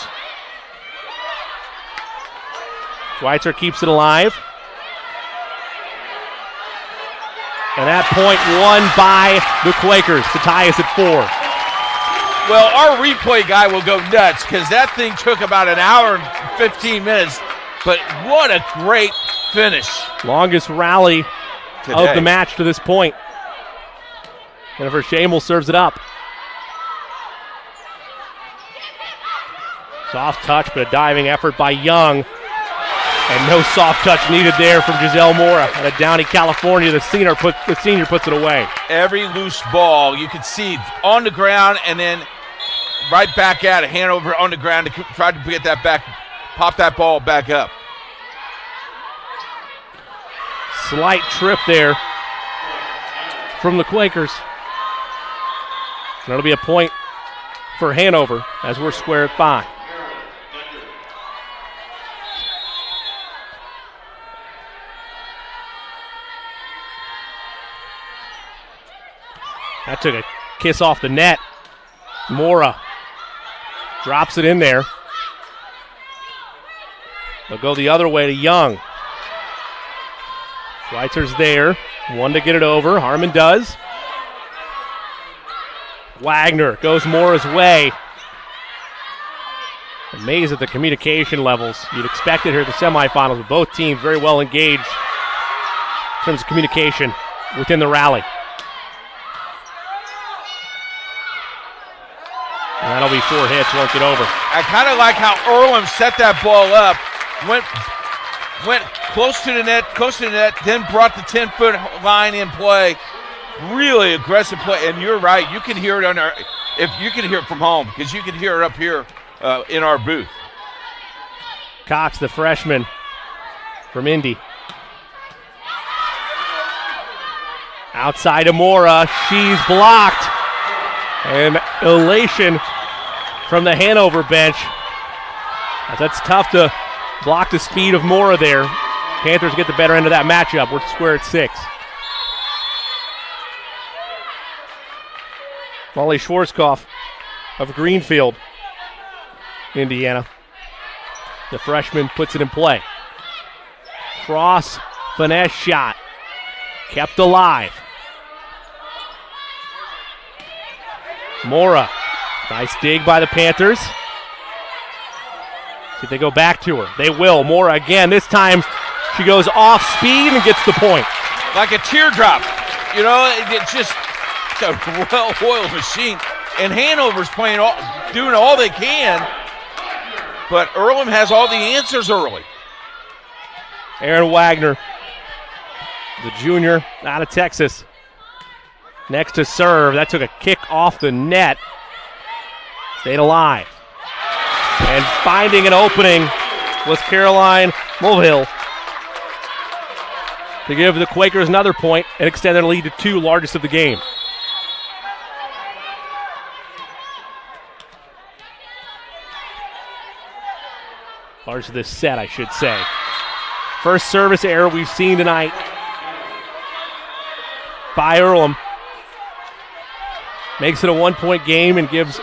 Schweitzer keeps it alive. And that point won by the Quakers to tie us at 4. Well, our replay guy will go nuts because that thing took about an hour and 15 minutes. But what a great finish. Longest rally today of the match to this point. Jennifer Shamel serves it up. Soft touch, but a diving effort by Young. And no soft touch needed there from Giselle Mora out of Downey, California. The senior puts it away. Every loose ball you could see on the ground and then right back at it. Hanover on the ground to try to get that back, pop that ball back up. Slight trip there from the Quakers. That'll be a point for Hanover as we're square at 5. That took a kiss off the net. Mora drops it in there. They'll go the other way to Young. Schweitzer's there. One to get it over. Harmon does. Wagner goes Mora's way. Amazed at the communication levels. You'd expect it here at the semifinals, but both teams very well engaged in terms of communication within the rally. And that'll That'll be 4 hits, won't get over. I kind of like how Earlham set that ball up, went close to the net, then brought the 10-foot line in play. Really aggressive play, and you're right. You can hear it if you can hear it from home, because you can hear it up here in our booth. Cox, the freshman from Indy. Outside Amora, she's blocked. And elation from the Hanover bench. That's tough to block the speed of Mora there. Panthers get the better end of that matchup. We're square at 6. Molly Schwarzkopf of Greenfield, Indiana. The freshman puts it in play. Cross, finesse shot. Kept alive. Mora, nice dig by the Panthers. See if they go back to her. They will. Mora again. This time she goes off speed and gets the point. Like a teardrop. You know, it's just a well-oiled machine. And Hanover's doing all they can, but Earlham has all the answers early. Aaron Wagner, the junior out of Texas. Next to serve. That took a kick off the net. Stayed alive. And finding an opening was Caroline Mulvihill to give the Quakers another point and extend their lead to 2, largest of the game. Largest of this set, I should say. First service error we've seen tonight by Earlham. Makes it a 1-point game and gives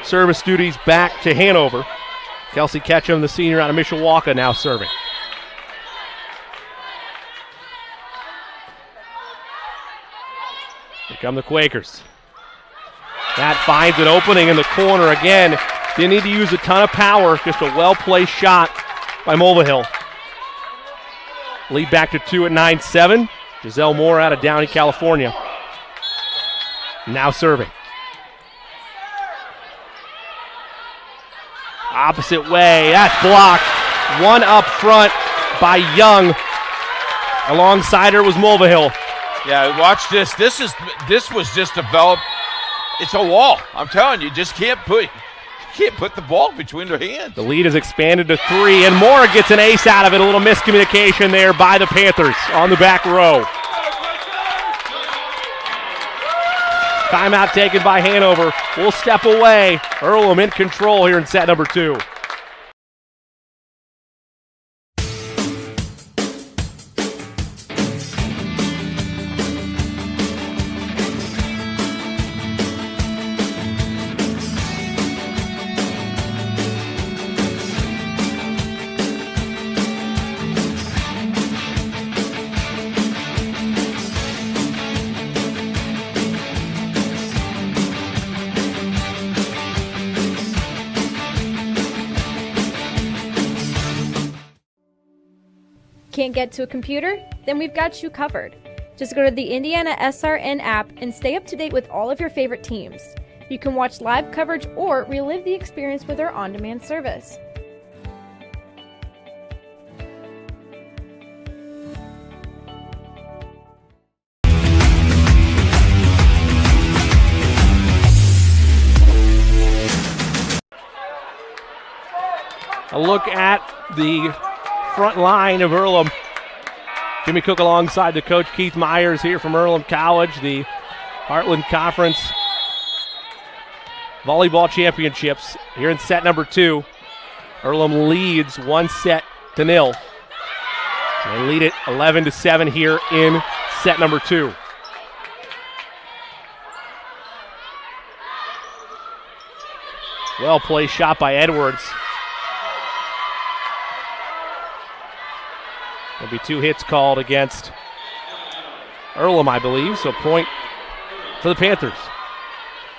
service duties back to Hanover. Kelsey Ketchum, the senior out of Mishawaka, now serving. Here come the Quakers. That finds an opening in the corner again. Didn't need to use a ton of power, just a well-placed shot by Mulvihill. Lead back to 2 at 9-7. Giselle Moore out of Downey, California. Now serving. Opposite way, that's blocked. One up front by Young. Alongside her was Mulvihill. Yeah, watch this. This was just developed. It's a wall. I'm telling you, just can't put the ball between their hands. The lead has expanded to 3, and Moore gets an ace out of it. A little miscommunication there by the Panthers on the back row. Timeout taken by Hanover. We'll step away. Earlham in control here in set number 2. Can't get to a computer? Then we've got you covered. Just go to the IndianaSRN app and stay up to date with all of your favorite teams. You can watch live coverage or relive the experience with our on-demand service. A look at the front line of Earlham. Jimmy Cook alongside the coach Keith Myers here from Earlham College, the Heartland Conference Volleyball Championships here in set number 2. Earlham leads 1-0. They lead it 11-7 here in set number 2. Well placed shot by Edwards. There'll be 2 hits called against Earlham, I believe, so point for the Panthers.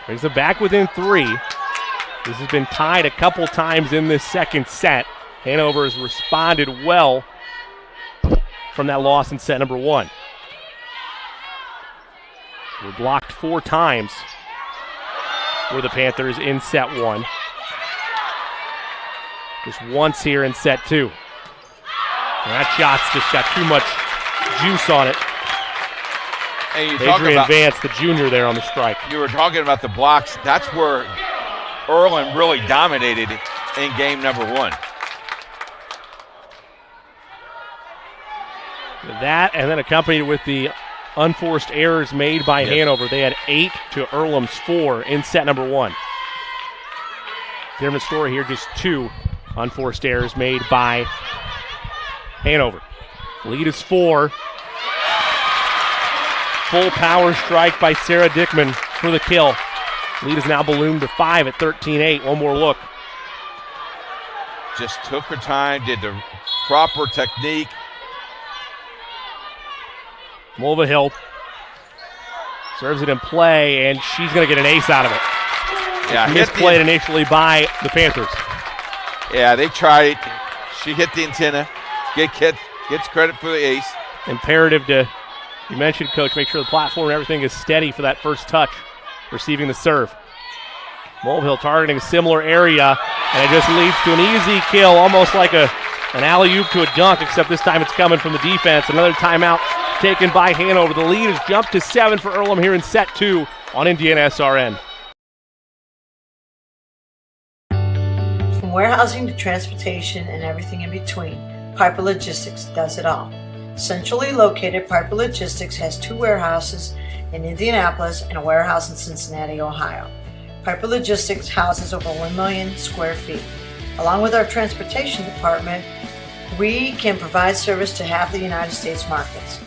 Brings them back within 3. This has been tied a couple times in this second set. Hanover has responded well from that loss in set number 1. We're blocked 4 times. were the Panthers in set one. Just once here in set two. And that shot's just got too much juice on it. Adrian Vance, the junior, there on the strike. You were talking about the blocks. That's where Earlham really dominated in game number one. That, and then accompanied with the unforced errors made by Hanover. They had 8 to Earlham's 4 in set number one. Different story here, just 2 unforced errors made by Hanover. Lead is 4. Full power strike by Sarah Dickman for the kill. Lead is now ballooned to 5 at 13-8. One more look. Just took her time, did the proper technique. Mulvihill serves it in play, and she's going to get an ace out of it. Yeah, misplayed initially by the Panthers. Yeah, they tried it. She hit the antenna. Gets credit for the ace. Imperative to, you mentioned, Coach, make sure the platform and everything is steady for that first touch, receiving the serve. Mulvihill targeting a similar area, and it just leads to an easy kill, almost like an alley-oop to a dunk, except this time it's coming from the defense. Another timeout taken by Hanover. The lead has jumped to 7 for Earlham here in set 2 on IndianaSRN. From warehousing to transportation and everything in between, Piper Logistics does it all. Centrally located, Piper Logistics has 2 warehouses in Indianapolis and a warehouse in Cincinnati, Ohio. Piper Logistics houses over 1 million square feet. Along with our transportation department, we can provide service to half the United States markets.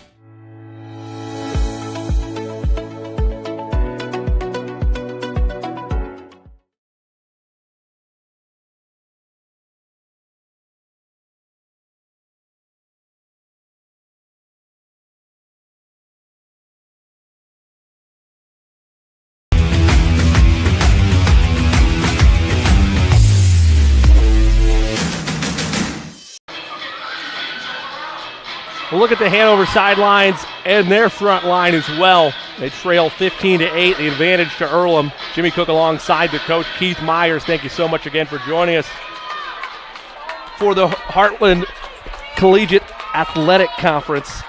We'll look at the Hanover sidelines and their front line as well. They trail 15-8, the advantage to Earlham. Jimmy Cook alongside the coach, Keith Myers. Thank you so much again for joining us for the Heartland Collegiate Athletic Conference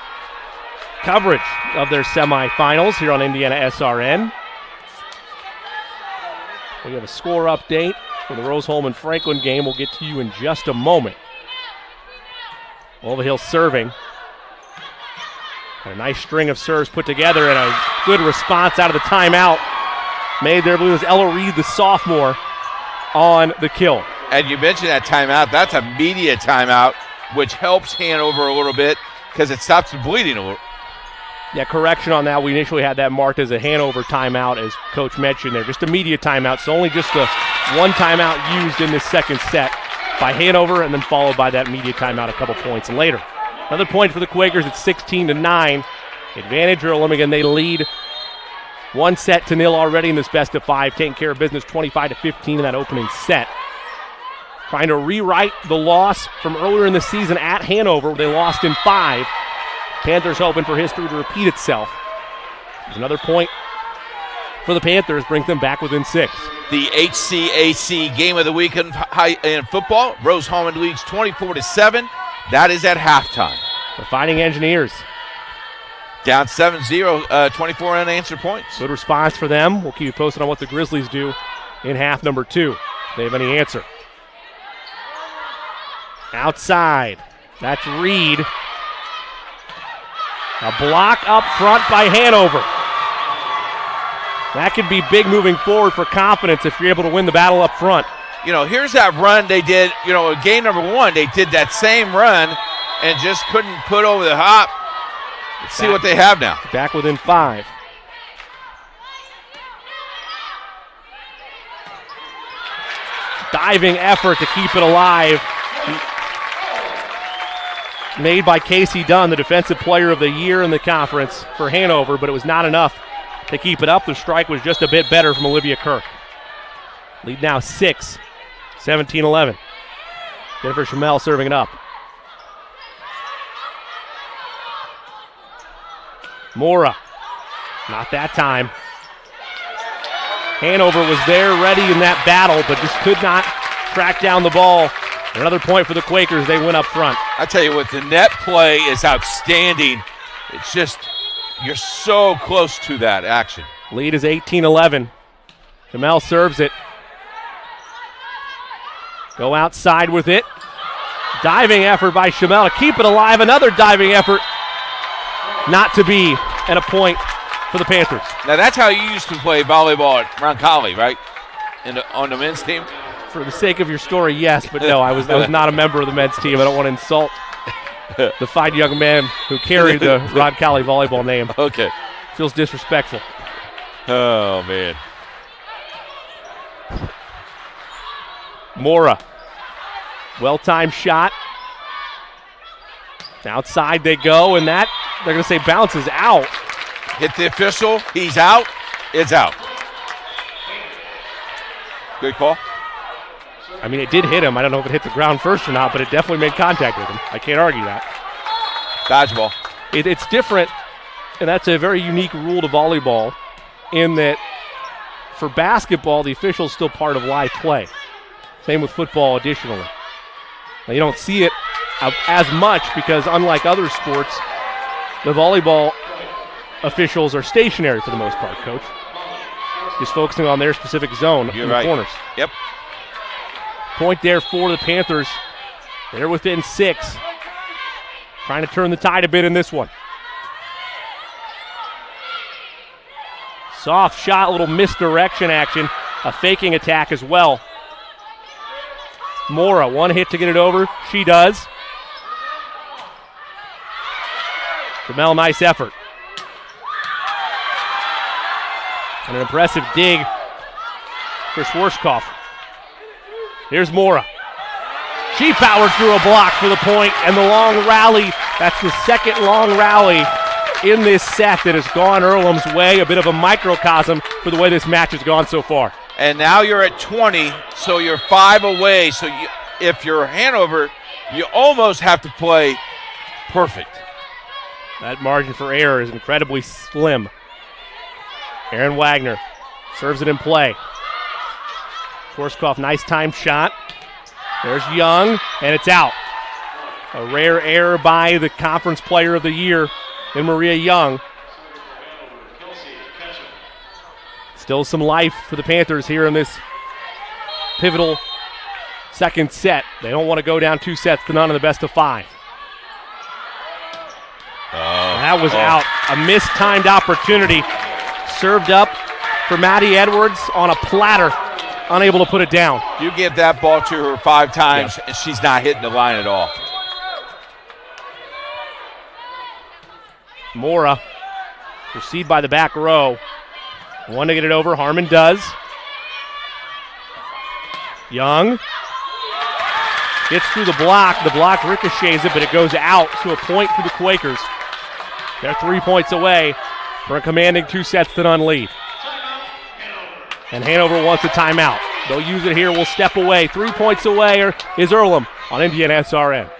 coverage of their semifinals here on IndianaSRN. We have a score update for the Rose-Hulman Franklin game. We'll get to you in just a moment. Mulvihill serving. A nice string of serves put together and a good response out of the timeout. Made there, I believe it was Ella Reed, the sophomore, on the kill. And you mentioned that timeout. That's a media timeout, which helps Hanover a little bit because it stops the bleeding a little. Yeah, correction on that. We initially had that marked as a Hanover timeout, as Coach mentioned there. Just a media timeout, so only just the one timeout used in this second set by Hanover, and then followed by that media timeout a couple points later. Another point for the Quakers at 16-9. Advantage Earlham. Again, they lead 1-0 already in this best of 5, taking care of business 25-15 in that opening set. Trying to rewrite the loss from earlier in the season at Hanover, where they lost in 5. Panthers hoping for history to repeat itself. There's another point for the Panthers, brings them back within 6. The HCAC game of the week in football. Rose-Hulman leads 24-7. That is at halftime. The Fighting Engineers down 7-0, 24 unanswered points. Good response for them. We'll keep you posted on what the Grizzlies do in half number 2, if they have any answer. Outside. That's Reed. A block up front by Hanover. That could be big moving forward for confidence if you're able to win the battle up front. You know, here's that run they did, in game number 1, they did that same run and just couldn't put over the hop. Let's see what they have now. Back within 5. Diving effort to keep it alive. Made by Casey Dunn, the defensive player of the year in the conference for Hanover, but it was not enough to keep it up. The strike was just a bit better from Olivia Kirk. Lead now 6, 17-11. Jennifer Chamel serving it up. Mora, not that time. Hanover was there ready in that battle, but just could not track down the ball. Another point for the Quakers. They went up front. I tell you what, the net play is outstanding. It's just, you're so close to that action. Lead is 18-11. Jamel serves it. Go outside with it. Diving effort by Jamel to keep it alive. Another diving effort. Not to be, and a point for the Panthers. Now that's how you used to play volleyball at Roncalli, right? On the men's team? For the sake of your story, yes, but no, I was not a member of the men's team. I don't want to insult the fine young man who carried the Roncalli volleyball name. Okay. Feels disrespectful. Oh, man. Mora. Well-timed shot. Outside they go, and that, they're going to say bounces out. Hit the official. He's out. It's out. Good call. I mean, it did hit him. I don't know if it hit the ground first or not, but it definitely made contact with him. I can't argue that. Dodgeball. It's different, and that's a very unique rule to volleyball in that for basketball, the official's still part of live play. Same with football additionally. Now, you don't see it as much because unlike other sports, the volleyball officials are stationary for the most part, Coach. Just focusing on their specific zone in the corners. Yep. Point there for the Panthers. They're within 6. Trying to turn the tide a bit in this one. Soft shot, a little misdirection action. A faking attack as well. Mora, one hit to get it over. She does. Jamel, nice effort. And an impressive dig for Schwarzkopf. Here's Mora. She powered through a block for the point, and the long rally. That's the second long rally in this set that has gone Earlham's way. A bit of a microcosm for the way this match has gone so far. And now you're at 20, so you're 5 away. So if you're Hanover, you almost have to play perfect. That margin for error is incredibly slim. Aaron Wagner serves it in play. Schwarzkopf, nice time shot. There's Young, and it's out. A rare error by the Conference Player of the Year in Maria Young. Still some life for the Panthers here in this pivotal second set. They don't want to go down 2-0 in the best of 5. That was out. A mistimed opportunity. Served up for Maddie Edwards on a platter. Unable to put it down. You give that ball to her 5 times, and she's not hitting the line at all. Mora, proceed by the back row. One to get it over. Harmon does. Young gets through the block. The block ricochets it, but it goes out to a point for the Quakers. They're 3 points away for a commanding 2-0 lead. And Hanover wants a timeout. They'll use it here. We'll step away. 3 points away is Earlham on IndianaSRN.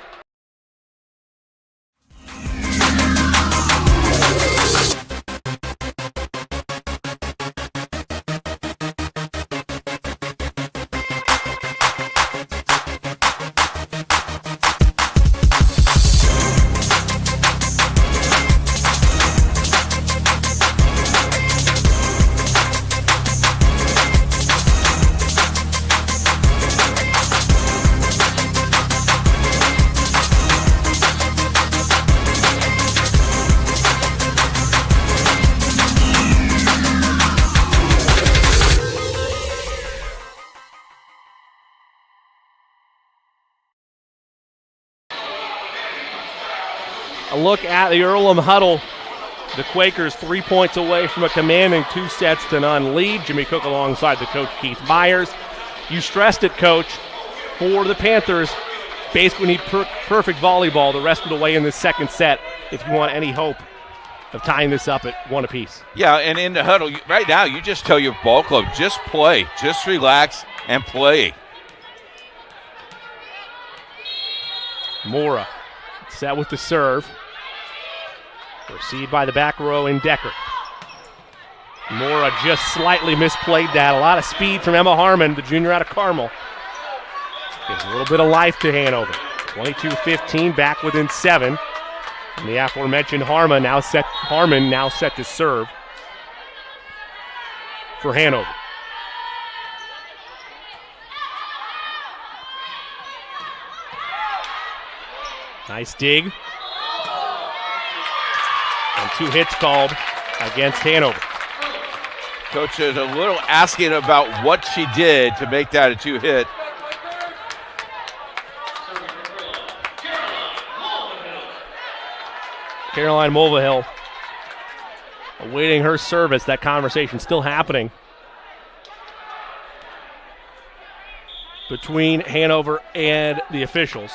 A look at the Earlham huddle. The Quakers 3 points away from a commanding 2-0 lead. Jimmy Cook alongside the coach Keith Myers. You stressed it, Coach. For the Panthers, basically need perfect volleyball the rest of the way in this second set if you want any hope of tying this up at 1 apiece. Yeah, and in the huddle, right now, you just tell your ball club, just play. Just relax and play. Mora set with the serve. Proceed by the back row in Decker. Mora just slightly misplayed that. A lot of speed from Emma Harmon, the junior out of Carmel. Gives a little bit of life to Hanover. 22-15, back within 7. And the aforementioned Harmon now set to serve for Hanover. Nice dig. And 2 hits called against Hanover. Coach is a little asking about what she did to make that a 2-hit. Caroline Mulvihill awaiting her service. That conversation still happening between Hanover and the officials.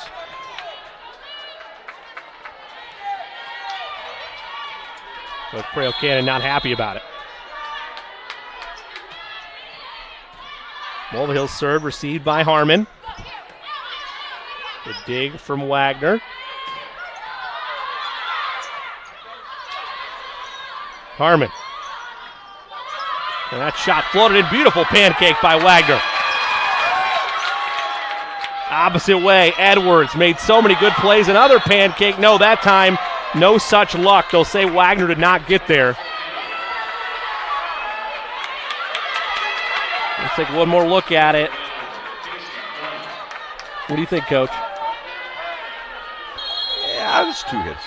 Coach Prale Cannon not happy about it. Mulvihill's serve received by Harmon. The dig from Wagner. Harmon. And that shot floated in. Beautiful pancake by Wagner. Opposite way, Edwards made so many good plays. Another pancake. No, that time, no such luck. They'll say Wagner did not get there. Let's take one more look at it. What do you think, Coach? Yeah, it was 2 hits.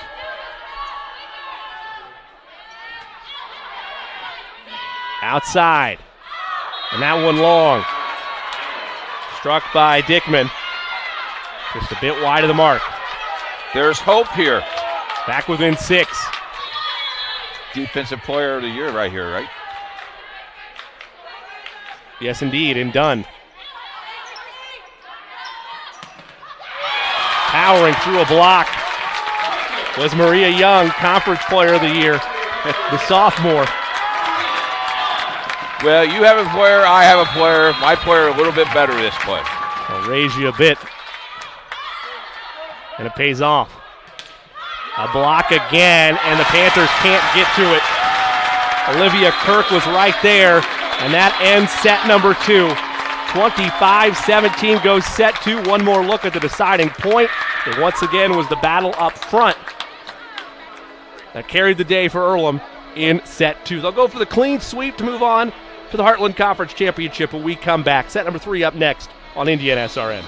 Outside. And that one long. Struck by Dickman. Just a bit wide of the mark. There's hope here. Back within 6. Defensive player of the year right here, right? Yes, indeed, and done. Powering through a block was Maria Young, Conference Player of the Year, the sophomore. Well, you have a player, I have a player. My player a little bit better this play. I'll raise you a bit. And it pays off. A block again, and the Panthers can't get to it. Olivia Kirk was right there, and that ends set number 2. 25-17 goes set 2. One more look at the deciding point. It once again was the battle up front that carried the day for Earlham in set 2. They'll go for the clean sweep to move on to the Heartland Conference Championship when we come back. Set number 3 up next on IndianaSRN.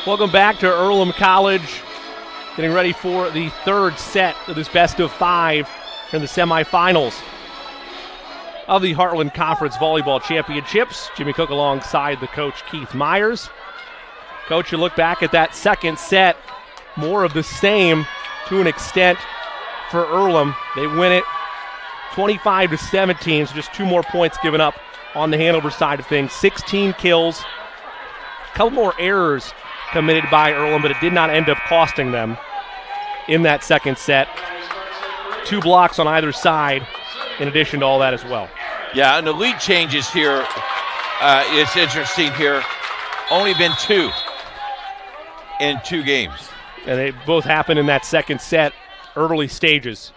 Welcome back to Earlham College. Getting ready for the third set of this best of 5 in the semifinals of the Heartland Conference Volleyball Championships. Jimmy Cook alongside the coach Keith Myers. Coach, you look back at that second set, more of the same to an extent for Earlham. They win it 25-17, so just 2 more points given up on the Hanover side of things. 16 kills, a couple more errors committed by Earlham, but it did not end up costing them in that second set. 2 blocks on either side in addition to all that as well. Yeah, and the lead changes here, it's interesting here. Only been 2 in 2 games. And they both happened in that second set, early stages.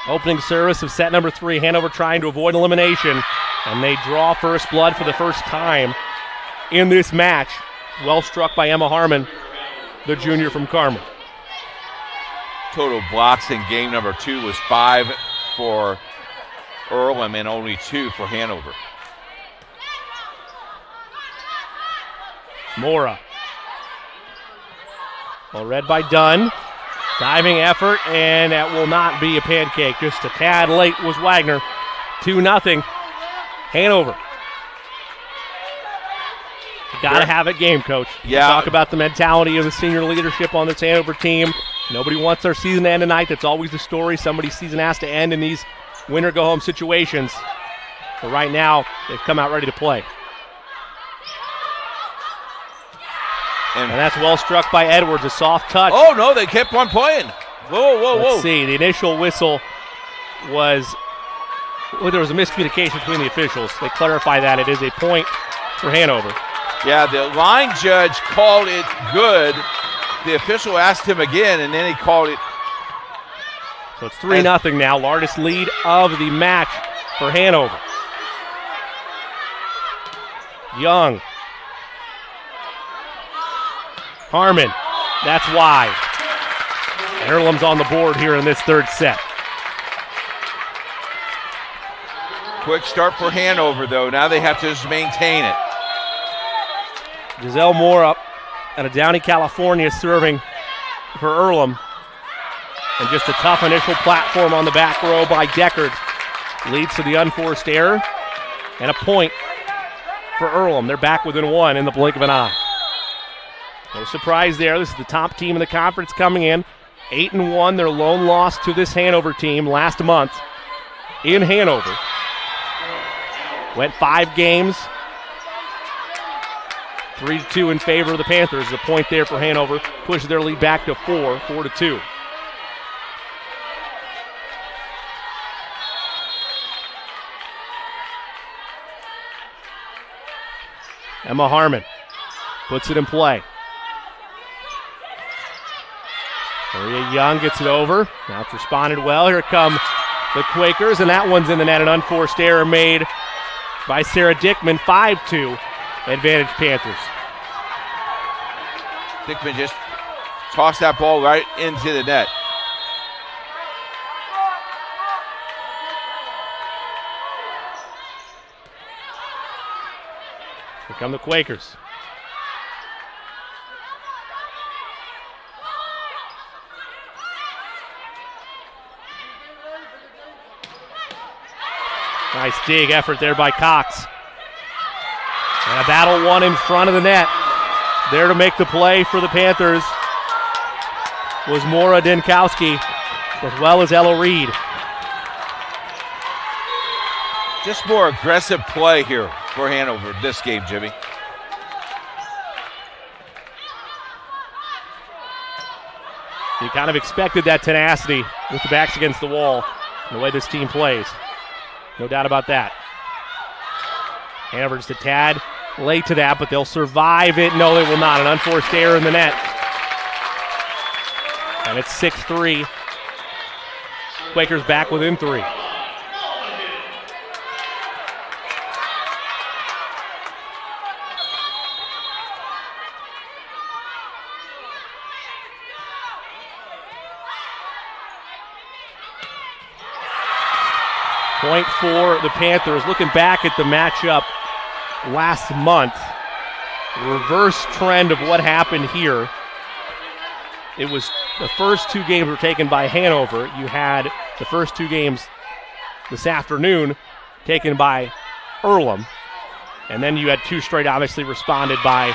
Opening service of set number 3, Hanover trying to avoid elimination, and they draw first blood for the first time in this match. Well struck by Emma Harmon, the junior from Carmel. Total blocks in game number 2 was 5 for Earlham and only 2 for Hanover. Mora. Well read by Dunn. Diving effort, and that will not be a pancake. Just a tad late was Wagner. 2-0. Hanover. Got to have it game, Coach. Yeah. Talk about the mentality of the senior leadership on this Hanover team. Nobody wants their season to end tonight. That's always the story. Somebody's season has to end in these win-or-go-home situations. But right now, they've come out ready to play. And that's well struck by Edwards, a soft touch. Oh, no, they kept on playing. Whoa. Let's see, the initial whistle was, there was a miscommunication between the officials. They clarify that it is a point for Hanover. Yeah, the line judge called it good. The official asked him again, and then he called it. So it's 3-0 now, largest lead of the match for Hanover. Young. Harmon, that's wide. Earlham's on the board here in this third set. Quick start for Hanover, though. Now they have to just maintain it. Giselle Mora out of Downey, California, serving for Earlham. And just a tough initial platform on the back row by Deckard leads to the unforced error and a point for Earlham. They're back within 1 in the blink of an eye. No surprise there. This is the top team in the conference coming in. 8-1, their lone loss to this Hanover team last month in Hanover. Went 5 games. 3-2 in favor of the Panthers. A point there for Hanover. Pushes their lead back to 4-2. Emma Harmon puts it in play. Maria Young gets it over. Now it's responded well. Here come the Quakers, and that one's in the net. An unforced error made by Sarah Dickman. 5-2, advantage Panthers. Dickman just tossed that ball right into the net. Here come the Quakers. Nice dig effort there by Cox. And a battle won in front of the net. There to make the play for the Panthers was Mora Dinkowski, as well as Ella Reed. Just more aggressive play here for Hanover this game, Jimmy. You kind of expected that tenacity with the backs against the wall and the way this team plays. No doubt about that. Hanover just a tad late to that, but they'll survive it. No, they will not. An unforced error in the net. And it's 6-3. Quakers back within 3. Point for the Panthers. Looking back at the matchup last month, reverse trend of what happened here. It was the first 2 games were taken by Hanover. You had the first 2 games this afternoon taken by Earlham. And then you had 2 straight obviously responded by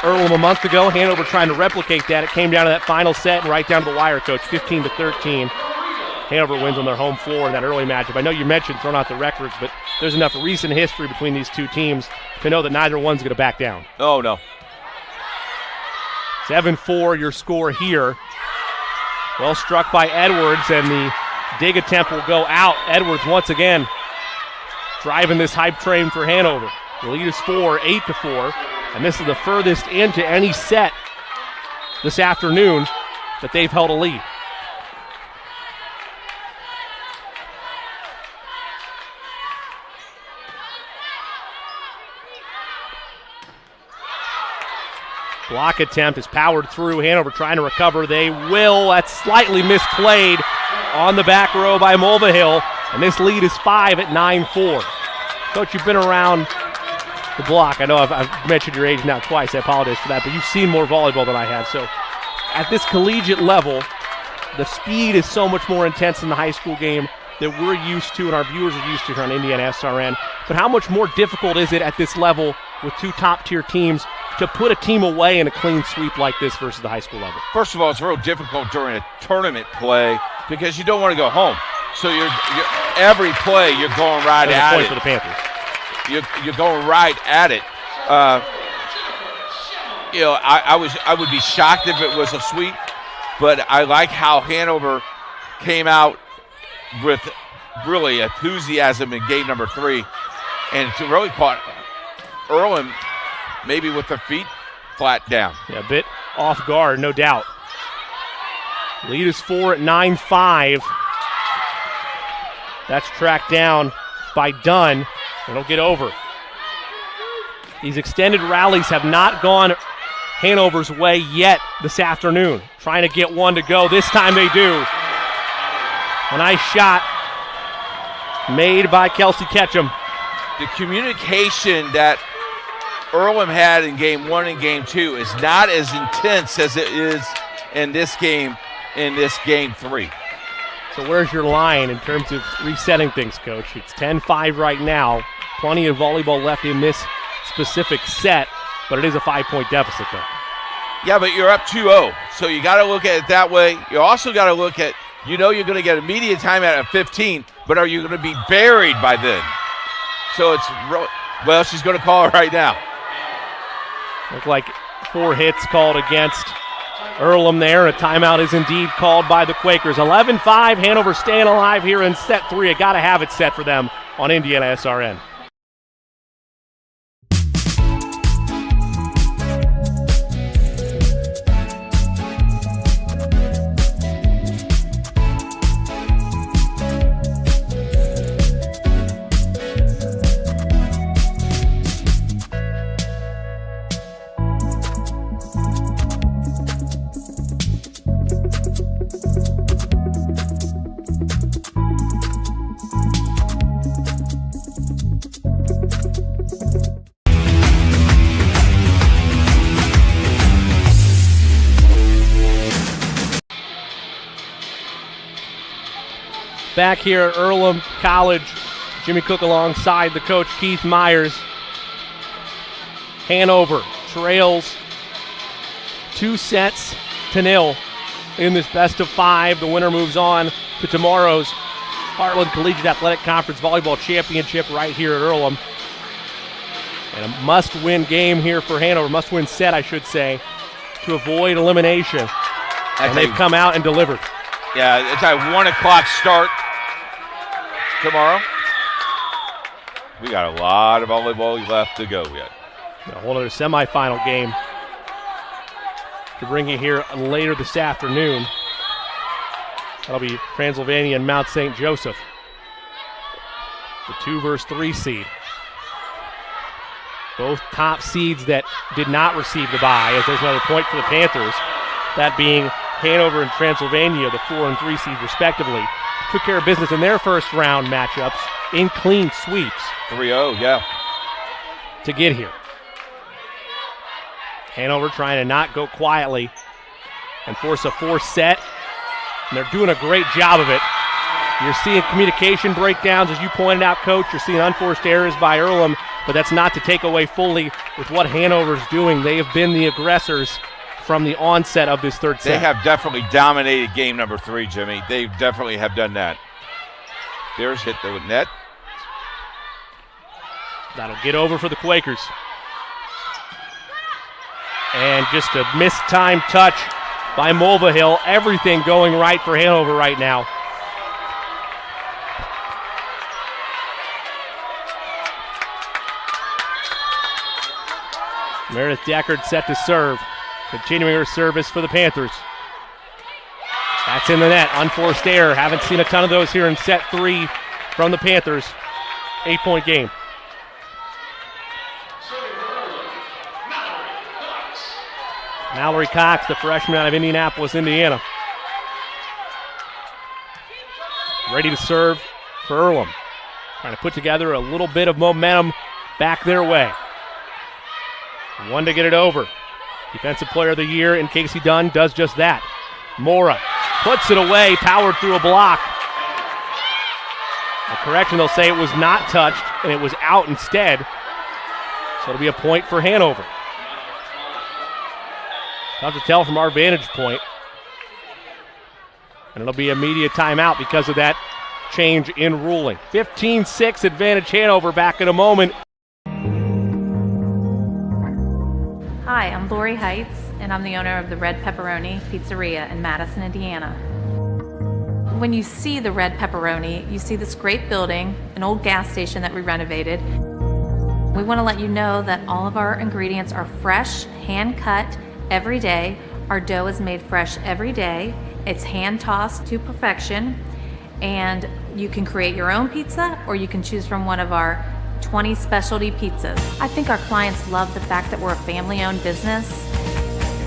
Earlham a month ago. Hanover trying to replicate that. It came down to that final set and right down to the wire, Coach, 15-13. Hanover wins on their home floor in that early matchup. I know you mentioned throwing out the records, but there's enough recent history between these 2 teams to know that neither one's going to back down. Oh, no. 7-4 your score here. Well struck by Edwards, and the dig attempt will go out. Edwards once again driving this hype train for Hanover. The lead is 8-4, and this is the furthest into any set this afternoon that they've held a lead. Block attempt is powered through. Hanover trying to recover. They will. That's slightly misplayed on the back row by Mulvihill. And this lead is 5 at 9-4. Coach, you've been around the block. I know I've mentioned your age now twice. I apologize for that. But you've seen more volleyball than I have. So at this collegiate level, the speed is so much more intense in the high school game that we're used to and our viewers are used to here on IndianaSRN. But how much more difficult is it at this level with 2 top-tier teams to put a team away in a clean sweep like this versus the high school level? First of all, it's real difficult during a tournament play because you don't want to go home. So you're every play you're going right at it. For the Panthers. You're going right at it. I would be shocked if it was a sweep, but I like how Hanover came out with really enthusiasm in game number 3, and to really caught Earlham maybe with their feet flat down. Yeah, a bit off guard, no doubt. Lead is 4 at 9-5. That's tracked down by Dunn. It'll get over. These extended rallies have not gone Hanover's way yet this afternoon. Trying to get one to go. This time they do. A nice shot made by Kelsey Ketchum. The communication that Earlham had in game 1 and game 2 is not as intense as it is in this game 3. So where's your line in terms of resetting things, Coach? It's 10-5 right now. Plenty of volleyball left in this specific set, but it is a 5-point deficit, though. Yeah, but you're up 2-0, so you got to look at it that way. You also got to look at, you're going to get immediate timeout at 15, but are you going to be buried by then? So it's, well, she's going to call it right now. Look like 4 hits called against Earlham there. A timeout is indeed called by the Quakers. 11-5, Hanover staying alive here in set 3. I got to have it set for them on IndianaSRN. Back here at Earlham College, Jimmy Cook alongside the coach Keith Myers. Hanover trails 2-0 in this best of 5. The winner moves on to tomorrow's Heartland Collegiate Athletic Conference Volleyball Championship right here at Earlham. And a must-win game here for Hanover, must-win set, I should say, to avoid elimination. And they've come out and delivered. Yeah, it's a 1 o'clock start tomorrow. We got a lot of volleyball left to go yet. A whole other semifinal game to bring you here later this afternoon. That'll be Transylvania and Mount St. Joseph. The 2 versus 3 seed. Both top seeds that did not receive the bye, as there's another point for the Panthers. That being Hanover and Transylvania, the 4 and 3 seeds respectively, took care of business in their first round matchups in clean sweeps. 3-0, yeah. To get here. Hanover trying to not go quietly and force a forced set. And they're doing a great job of it. You're seeing communication breakdowns, as you pointed out, Coach. You're seeing unforced errors by Earlham, but that's not to take away fully with what Hanover's doing. They have been the aggressors from the onset of this third set. They have definitely dominated game number 3, Jimmy. They definitely have done that. There's hit the net. That'll get over for the Quakers. And just a mistimed touch by Mulvihill. Everything going right for Hanover right now. Meredith Deckard set to serve. Continuing her service for the Panthers. That's in the net. Unforced error. Haven't seen a ton of those here in set 3 from the Panthers. 8-point game. Mallory Cox, the freshman out of Indianapolis, Indiana. Ready to serve for Earlham. Trying to put together a little bit of momentum back their way. One to get it over. Defensive Player of the Year in Casey Dunn does just that. Mora puts it away, powered through a block. A correction, they'll say it was not touched, and it was out instead. So it'll be a point for Hanover. Tough to tell from our vantage point. And it'll be a media timeout because of that change in ruling. 15-6 advantage Hanover. Back in a moment. Hi, I'm Lori Heights, and I'm the owner of the Red Pepperoni Pizzeria in Madison, Indiana. When you see the Red Pepperoni, you see this great building, an old gas station that we renovated. We want to let you know that all of our ingredients are fresh, hand-cut, every day. Our dough is made fresh every day. It's hand-tossed to perfection, and you can create your own pizza, or you can choose from one of our 20 specialty pizzas. I think our clients love the fact that we're a family-owned business.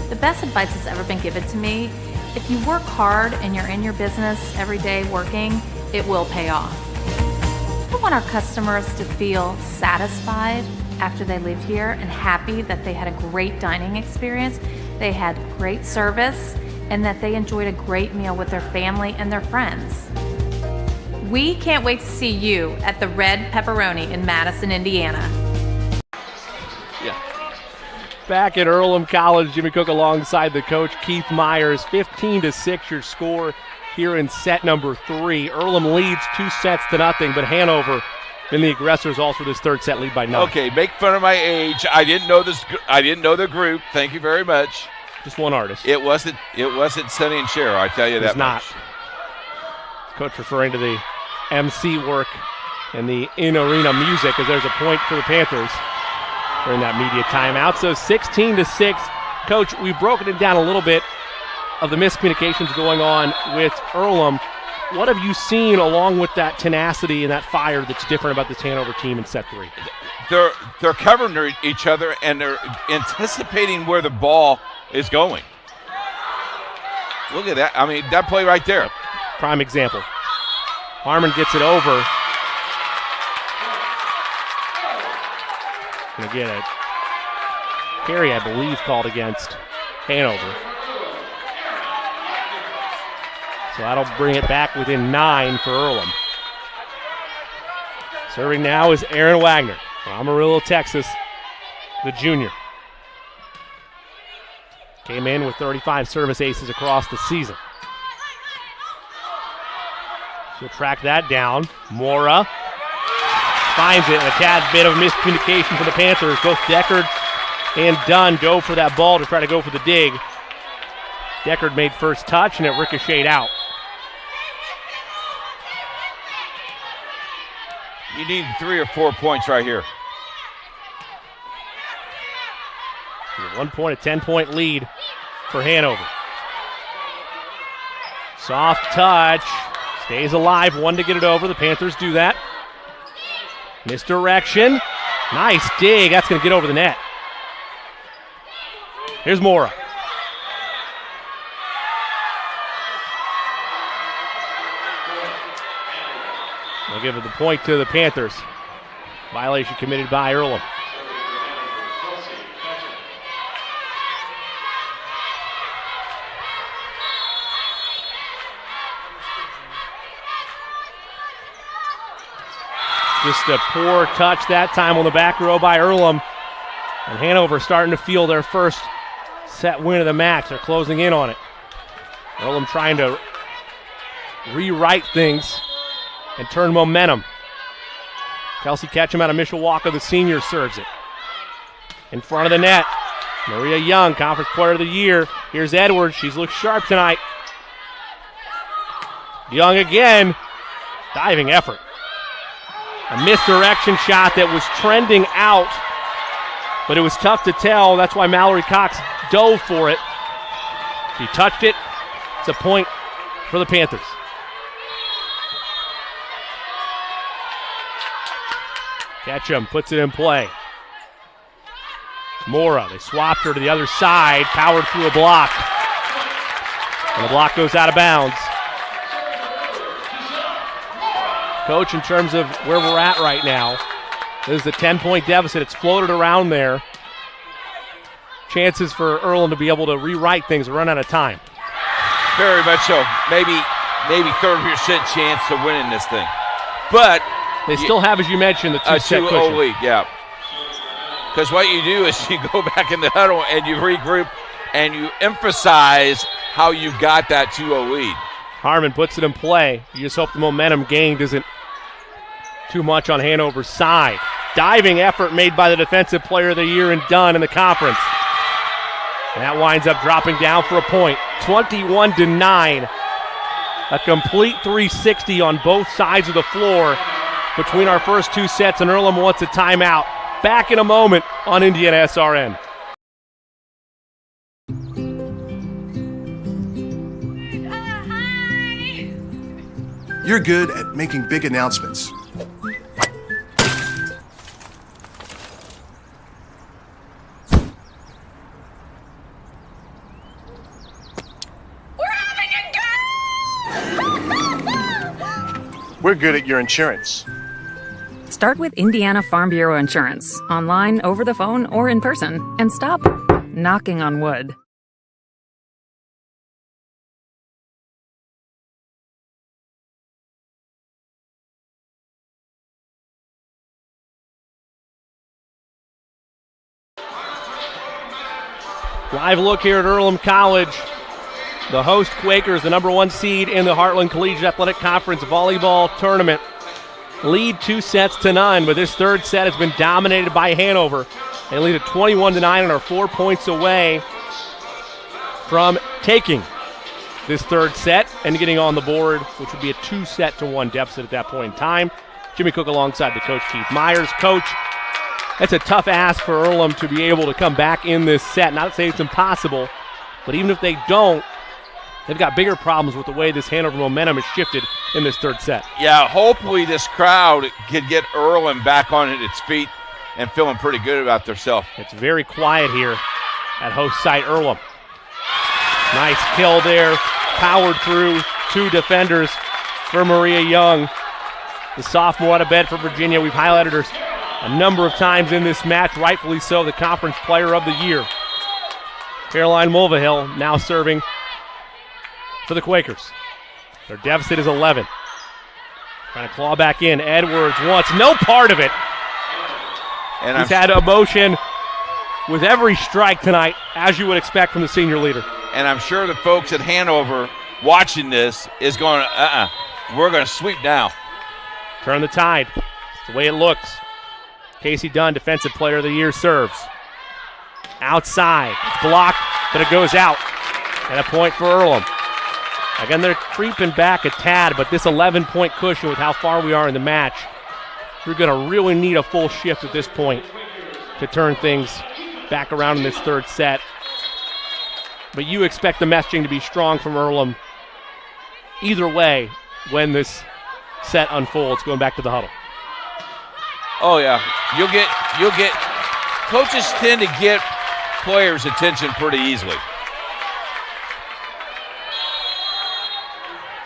The best advice that's ever been given to me, if you work hard and you're in your business every day working, it will pay off. I want our customers to feel satisfied after they leave here and happy that they had a great dining experience, they had great service, and that they enjoyed a great meal with their family and their friends. We can't wait to see you at the Red Pepperoni in Madison, Indiana. Yeah. Back at Earlham College, Jimmy Cook alongside the coach, Keith Myers. 15-6 your score here in set number 3. Earlham leads 2-0, but Hanover been the aggressors all through this third set, lead by 9. Okay, make fun of my age. I didn't know this. I didn't know the group. Thank you very much. Just one artist. It wasn't Sonny and Cher. I tell you that not. much. Coach referring to the MC work and the in-arena music, as there's a point for the Panthers during that media timeout. So 16-6. Coach, we've broken it down a little bit of the miscommunications going on with Earlham. What have you seen along with that tenacity and that fire that's different about this Hanover team in set 3? They're covering each other, and they're anticipating where the ball is going. Look at that. I mean, that play right there. Prime example. Harmon gets it over. Gonna get it. Carey, I believe, called against Hanover. So that'll bring it back within 9 for Earlham. Serving now is Aaron Wagner from Amarillo, Texas, the junior. Came in with 35 service aces across the season. She'll track that down. Mora finds it, and a tad bit of miscommunication for the Panthers. Both Deckard and Dunn go for that ball to try to go for the dig. Deckard made first touch, and it ricocheted out. You need 3 or 4 points right here. 1 point, a 10-point lead for Hanover. Soft touch. Stays alive. 1 to get it over. The Panthers do that. Misdirection. Nice dig. That's going to get over the net. Here's Mora. They'll give it the point to the Panthers. Violation committed by Earlham. Just a poor touch that time on the back row by Earlham. And Hanover starting to feel their first set win of the match. They're closing in on it. Earlham trying to rewrite things and turn momentum. Kelsey Ketchum out of Mishawaka, the senior, serves it. In front of the net, Maria Young, Conference Player of the Year. Here's Edwards. She's looked sharp tonight. Young again. Diving effort. A misdirection shot that was trending out, but it was tough to tell. That's why Mallory Cox dove for it. She touched it. It's a point for the Panthers. Ketchum puts it in play. Mora, they swapped her to the other side, powered through a block. And the block goes out of bounds. Coach, in terms of where we're at right now, this is a 10-point deficit. It's floated around there. Chances for Earlham to be able to rewrite things, run out of time. Very much so. Maybe 30% chance of winning this thing. But they still have, as you mentioned, the two-set cushion. 2-0 lead, yeah. Because what you do is you go back in the huddle and you regroup and you emphasize how you got that 2-0 lead. Harmon puts it in play. You just hope the momentum gained isn't too much on Hanover's side. Diving effort made by the Defensive Player of the Year and Dunn in the conference. And that winds up dropping down for a point. 21-9. A complete 360 on both sides of the floor between our first two sets, and Earlham wants a timeout. Back in a moment on IndianaSRN. You're good at making big announcements. We're good at your insurance. Start with Indiana Farm Bureau Insurance, online, over the phone, or in person, and stop knocking on wood. Live look here at Earlham College. The host Quakers, the number 1 seed in the Heartland Collegiate Athletic Conference volleyball tournament, lead 2-0, but this third set has been dominated by Hanover. They lead at 21-9 and are 4 points away from taking this third set and getting on the board, which would be a 2-1 deficit at that point in time. Jimmy Cook alongside the coach, Keith Myers. Coach, that's a tough ask for Earlham to be able to come back in this set. Not to say it's impossible, but even if they don't, they've got bigger problems with the way this Hanover momentum has shifted in this third set. Yeah, hopefully this crowd can get Earlham back on its feet and feeling pretty good about themselves. It's very quiet here at host site Earlham. Nice kill there, powered through 2 defenders for Maria Young, the sophomore out of Bedford, Virginia. We've highlighted her a number of times in this match, rightfully so, the Conference Player of the Year. Caroline Mulvihill now serving for the Quakers. Their deficit is 11. Trying to claw back in. Edwards wants no part of it. And he's had emotion with every strike tonight, as you would expect from the senior leader. And I'm sure the folks at Hanover watching this is going, we're going to sweep now. Turn the tide. It's the way it looks. Casey Dunn, Defensive Player of the Year, serves. Outside. It's blocked, but it goes out. And a point for Earlham. Again, they're creeping back a tad, but this 11-point cushion with how far we are in the match, we're going to really need a full shift at this point to turn things back around in this third set. But you expect the messaging to be strong from Earlham either way when this set unfolds, going back to the huddle. Oh, yeah. You'll get coaches tend to get players' attention pretty easily.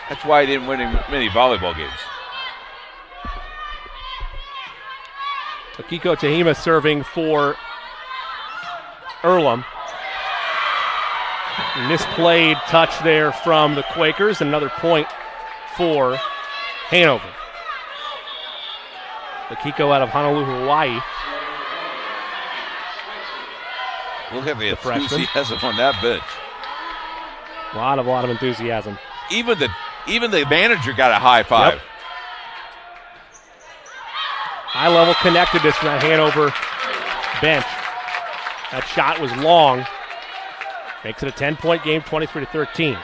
That's why he didn't win many volleyball games. Akiko Tahima serving for Earlham. Misplayed touch there from the Quakers. Another point for Hanover. Akiko out of Honolulu, Hawaii. Look at the enthusiasm on that bench. A lot of enthusiasm. Even the manager got a high five. Yep. High-level connectedness from that Hanover bench. That shot was long. Makes it a 10-point game, 23-13.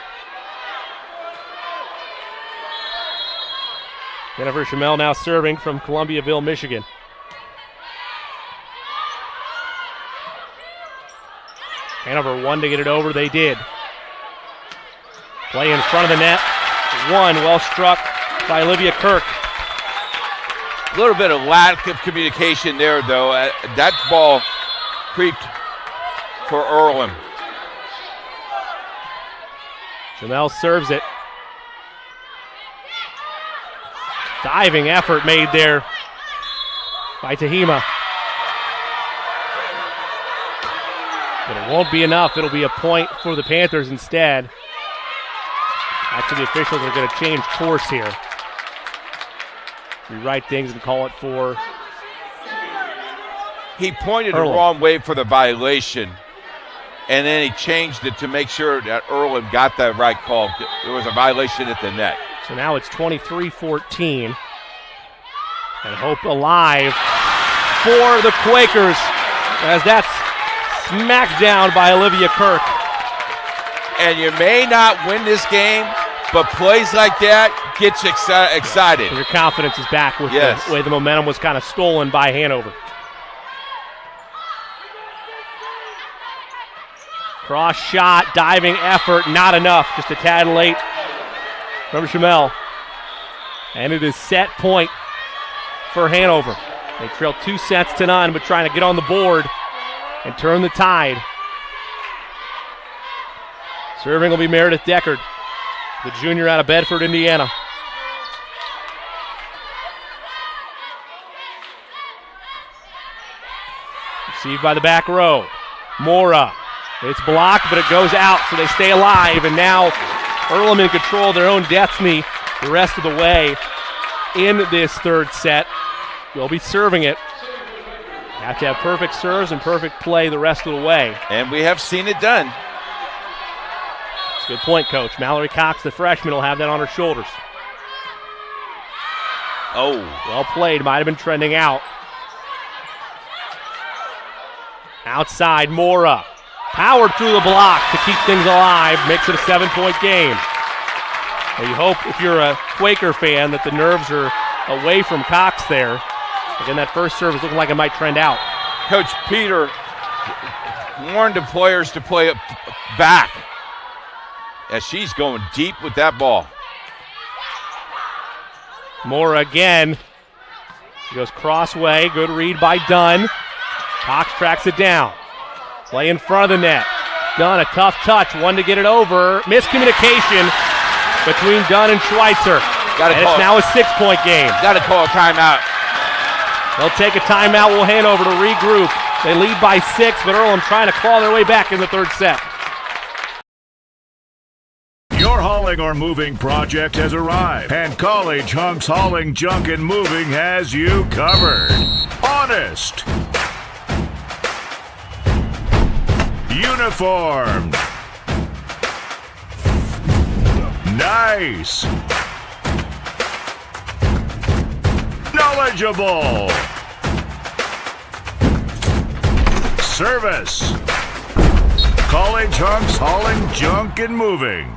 Jennifer Chamel now serving from Columbiaville, Michigan. Hanover won to get it over. They did. Play in front of the net. One well struck by Olivia Kirk. A little bit of lack of communication there, though. That ball creeped for Earlham. Chamel serves it. Diving effort made there by Tehima. But it won't be enough. It'll be a point for the Panthers instead. Actually, the officials are going to change course here. Rewrite things and call it for He pointed Earlham. the wrong way for the violation, and then he changed it to make sure that Earlham got that right call. There was a violation at the net. So now it's 23-14. And hope alive for the Quakers as that's smacked down by Olivia Kirk. And you may not win this game, but plays like that gets you excited. Your confidence is back with Yes. the way the momentum was kind of stolen by Hanover. Cross shot, diving effort, not enough, just a tad late from Chamel. And it is set point for Hanover. They trail 2-0, but trying to get on the board and turn the tide. Serving will be Meredith Deckard, the junior out of Bedford, Indiana. Received by the back row. Mora. It's blocked, but it goes out, so they stay alive. And now Earlham in control of their own destiny the rest of the way in this third set. They'll be serving it. Have to have perfect serves and perfect play the rest of the way. And we have seen it done. It's a good point, Coach. Mallory Cox, the freshman, will have that on her shoulders. Oh. Well played. Might have been trending out. Outside, Mora. Powered through the block to keep things alive. Makes it a 7-point game. Well, you hope, if you're a Quaker fan, that the nerves are away from Cox there. Again, that first serve is looking like it might trend out. Coach Peter warned the players to play it back as she's going deep with that ball. Mora again. He goes crossway. Good read by Dunn. Cox tracks it down. Play in front of the net. Dunn, a tough touch. One to get it over. Miscommunication between Dunn and Schweitzer. And it's now a 6-point game. Got to call a timeout. They'll take a timeout. We'll hand over to regroup. They lead by 6, but Earlham trying to claw their way back in the third set. Your hauling or moving project has arrived, and College Hunks Hauling, Junk, and Moving has you covered. Honest. Uniformed. Nice. Knowledgeable. Service. College Hunks Hauling, Junk, and Moving.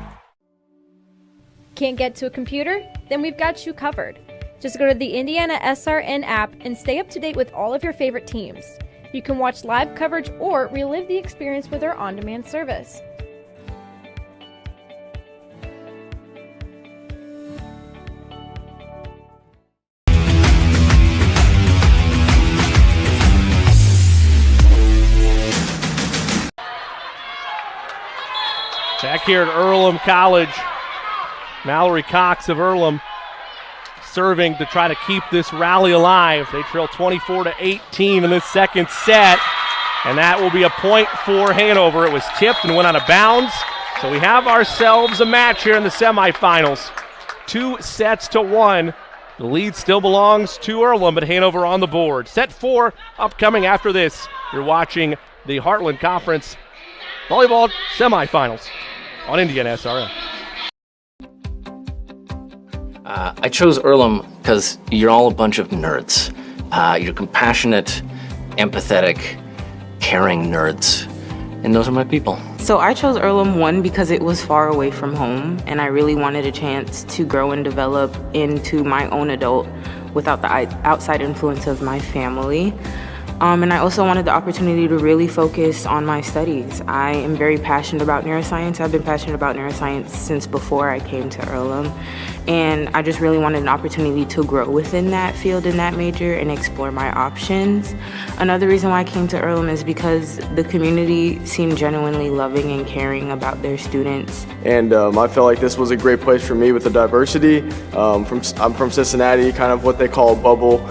Can't get to a computer? Then we've got you covered. Just go to the IndianaSRN app and stay up to date with all of your favorite teams. You can watch live coverage or relive the experience with our on-demand service. Back here at Earlham College, Mallory Cox of Earlham serving to try to keep this rally alive. They trail 24-18 in this second set, and that will be a point for Hanover. It was tipped and went out of bounds, so we have ourselves a match here in the semifinals. 2-1 The lead still belongs to Earlham, but Hanover on the board. Set 4 upcoming after this. You're watching the Heartland Conference Volleyball semifinals on IndianaSRN. I chose Earlham because you're all a bunch of nerds. You're compassionate, empathetic, caring nerds. And those are my people. So I chose Earlham, one, because it was far away from home, and I really wanted a chance to grow and develop into my own adult without the outside influence of my family. And I also wanted the opportunity to really focus on my studies. I am very passionate about neuroscience. I've been passionate about neuroscience since before I came to Earlham. And I just really wanted an opportunity to grow within that field in that major and explore my options. Another reason why I came to Earlham is because the community seemed genuinely loving and caring about their students. And I felt like this was a great place for me with the diversity. I'm from Cincinnati, kind of what they call a bubble.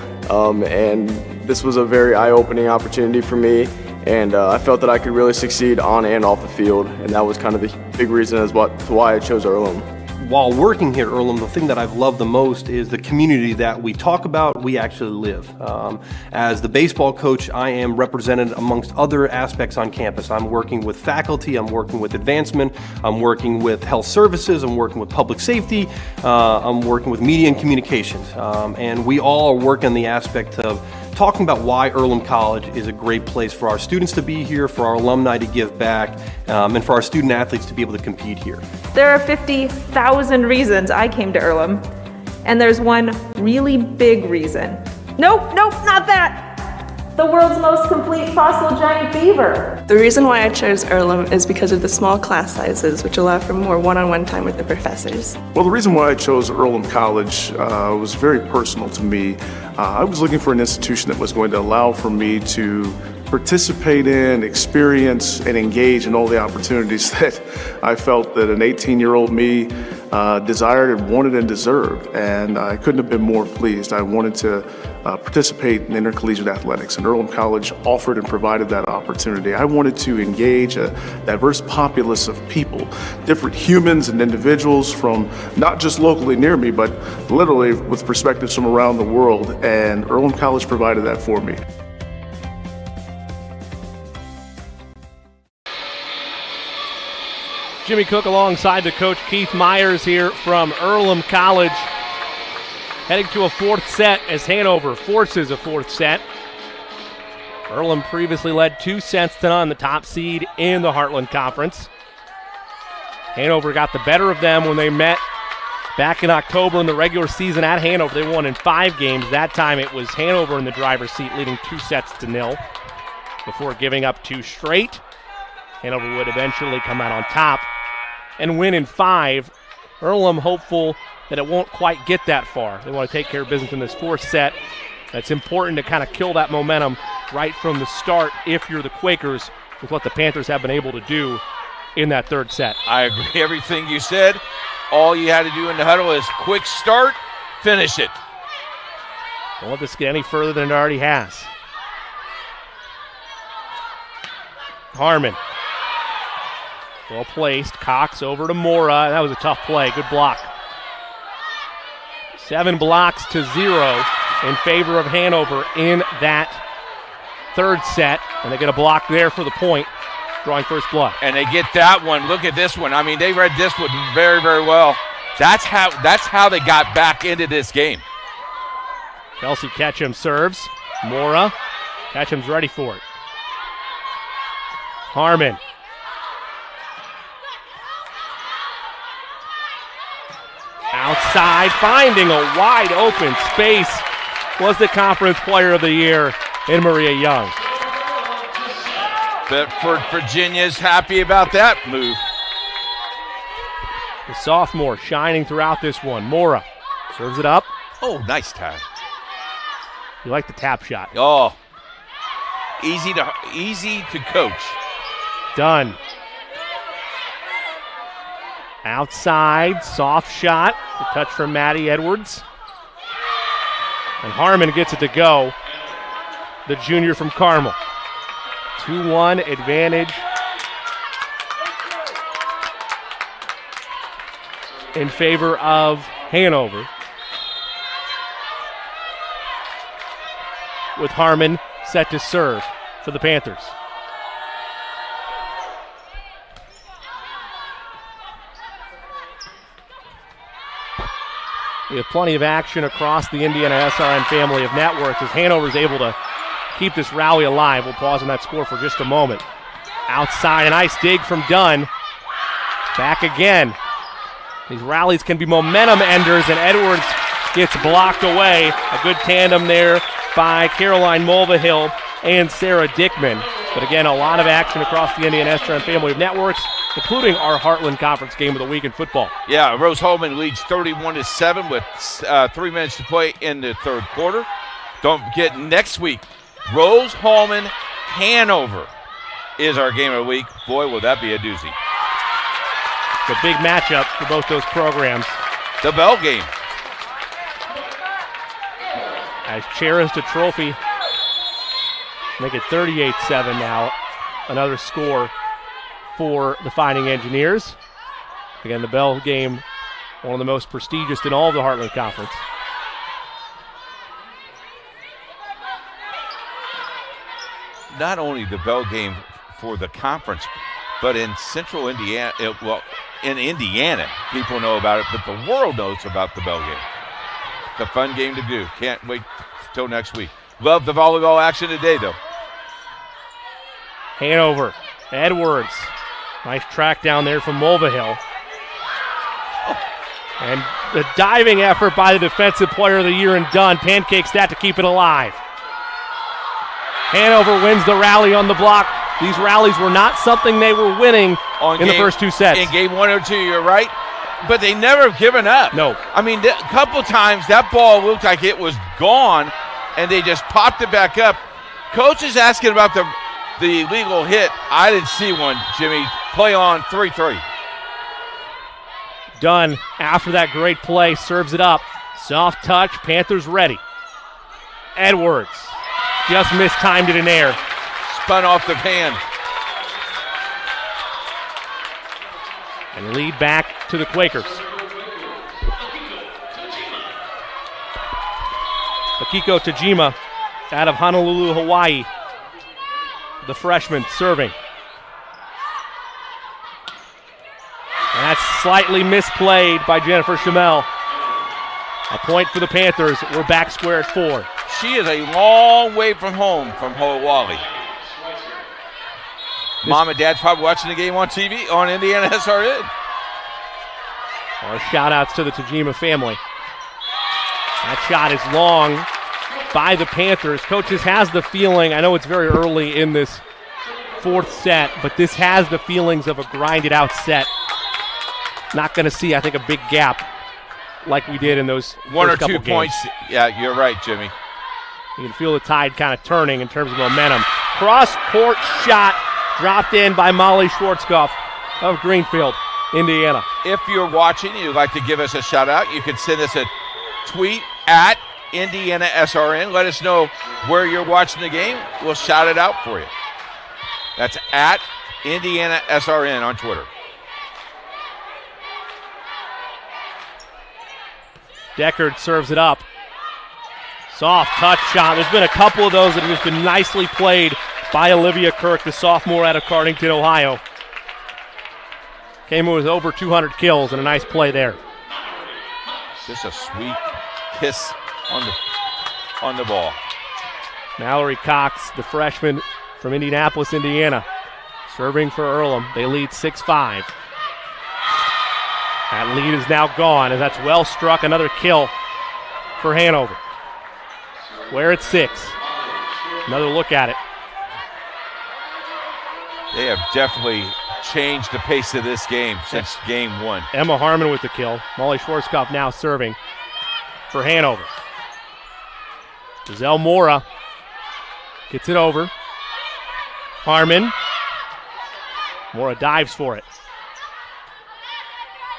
And this was a very eye-opening opportunity for me, and I felt that I could really succeed on and off the field, and that was kind of the big reason as to why I chose Earlham. While working here at Earlham, the thing that I've loved the most is the community that we talk about, we actually live. As the baseball coach, I am represented amongst other aspects on campus. I'm working with faculty, I'm working with advancement, I'm working with health services, I'm working with public safety, I'm working with media and communications. And we all are working the aspect of talking about why Earlham College is a great place for our students to be here, for our alumni to give back, and for our student athletes to be able to compete here. There are 50,000 reasons I came to Earlham, and there's one really big reason. Nope, not that! The world's most complete fossil giant beaver. The reason why I chose Earlham is because of the small class sizes, which allow for more one-on-one time with the professors. Well, the reason why I chose Earlham College was very personal to me. I was looking for an institution that was going to allow for me to participate in, experience, and engage in all the opportunities that I felt that an 18-year-old me desired and wanted and deserved, and I couldn't have been more pleased. I wanted to participate in intercollegiate athletics, and Earlham College offered and provided that opportunity. I wanted to engage a diverse populace of people, different humans and individuals from not just locally near me, but literally with perspectives from around the world, and Earlham College provided that for me. Jimmy Cook alongside the coach Keith Myers here from Earlham College. Heading to a fourth set as Hanover forces a fourth set. Earlham previously led 2-0, the top seed in the Heartland Conference. Hanover got the better of them when they met back in October in the regular season at Hanover. They won in 5 games. That time it was Hanover in the driver's seat, leading 2-0 before giving up 2 straight. Hanover would eventually come out on top and win in 5. Earlham hopeful that it won't quite get that far. They want to take care of business in this fourth set. That's important to kind of kill that momentum right from the start if you're the Quakers with what the Panthers have been able to do in that third set. I agree everything you said. All you had to do in the huddle is quick start, finish it. Don't let this get any further than it already has. Harmon. Well placed. Cox over to Mora. That was a tough play. Good block. 7 blocks to 0 in favor of Hanover in that third set. And they get a block there for the point, drawing first blood. And they get that one. Look at this one. I mean, they read this one very, very well. That's how they got back into this game. Kelsey Ketchum serves. Mora. Ketchum's ready for it. Harmon. Outside, finding a wide open space, was the Conference Player of the Year in Maria Young. Bedford, Virginia's happy about that move. The sophomore shining throughout this one. Mora serves it up. Oh, nice tap. You like the tap shot. Oh, easy to coach. Done. Outside, soft shot. The touch from Maddie Edwards. And Harmon gets it to go. The junior from Carmel. 2-1 advantage in favor of Hanover. with Harmon set to serve for the Panthers. We have plenty of action across the IndianaSRN family of networks as Hanover is able to keep this rally alive. We'll pause on that score for just a moment. Outside, a nice dig from Dunn. Back again. These rallies can be momentum enders, and Edwards gets blocked away. A good tandem there by Caroline Mulvihill and Sarah Dickman. But again, a lot of action across the IndianaSRN family of networks, including our Heartland Conference game of the week in football. Yeah, Rose Holman leads 31-7 with 3 minutes to play in the third quarter. Don't forget, next week, Rose Holman Hanover is our game of the week. Boy, will that be a doozy. It's a big matchup for both those programs. The bell game. As cherished a trophy, make it 38-7 now. Another score for the Fighting Engineers. Again, the bell game, one of the most prestigious in all of the Heartland Conference. Not only the bell game for the conference, but in central Indiana, in Indiana, people know about it, but the world knows about the bell game. It's a fun game to do. Can't wait till next week. Love the volleyball action today, though. Hanover, Edwards. Nice track down there from Mulvihill. And the diving effort by the Defensive Player of the Year and Dunn pancakes that to keep it alive. Hanover wins the rally on the block. These rallies were not something they were winning in the first 2 sets. In game 1 or 2, you're right. But they never have given up. No. I mean, a couple times that ball looked like it was gone, and they just popped it back up. Coach is asking about the legal hit. I didn't see one, Jimmy. Play on 3-3. Dunn, after that great play, serves it up. Soft touch, Panthers ready. Edwards just mistimed it in air. Spun off the pan. And lead back to the Quakers. Akiko Tajima out of Honolulu, Hawaii. The freshman serving. And that's slightly misplayed by Jennifer Chamel. A point for the Panthers. We're back square at 4. She is a long way from home from Hawaii. Mom and Dad's probably watching the game on TV on IndianaSRN. Our shout-outs to the Tajima family. That shot is long by the Panthers. Coaches has the feeling, I know it's very early in this fourth set, but this has the feelings of a grinded-out set. Not going to see, I think, a big gap like we did in those one or first couple two points. games. Yeah, you're right, Jimmy. You can feel the tide kind of turning in terms of momentum. Cross-court shot dropped in by Molly Schwarzkopf of Greenfield, Indiana. If you're watching and you'd like to give us a shout-out, you can send us a tweet at IndianaSRN. Let us know where you're watching the game. We'll shout it out for you. That's at IndianaSRN on Twitter. Deckard serves it up. Soft touch shot. There's been a couple of those that have just been nicely played by Olivia Kirk, the sophomore out of Cardington, Ohio. Came in with over 200 kills and a nice play there. Just a sweet kiss on the ball. Mallory Cox, the freshman from Indianapolis, Indiana, serving for Earlham. They lead 6-5. That lead is now gone, and that's well struck. Another kill for Hanover. We're at 6. Another look at it. They have definitely changed the pace of this game since game 1. Emma Harmon with the kill. Molly Schwarzkopf now serving for Hanover. Giselle Mora gets it over. Harmon. Mora dives for it.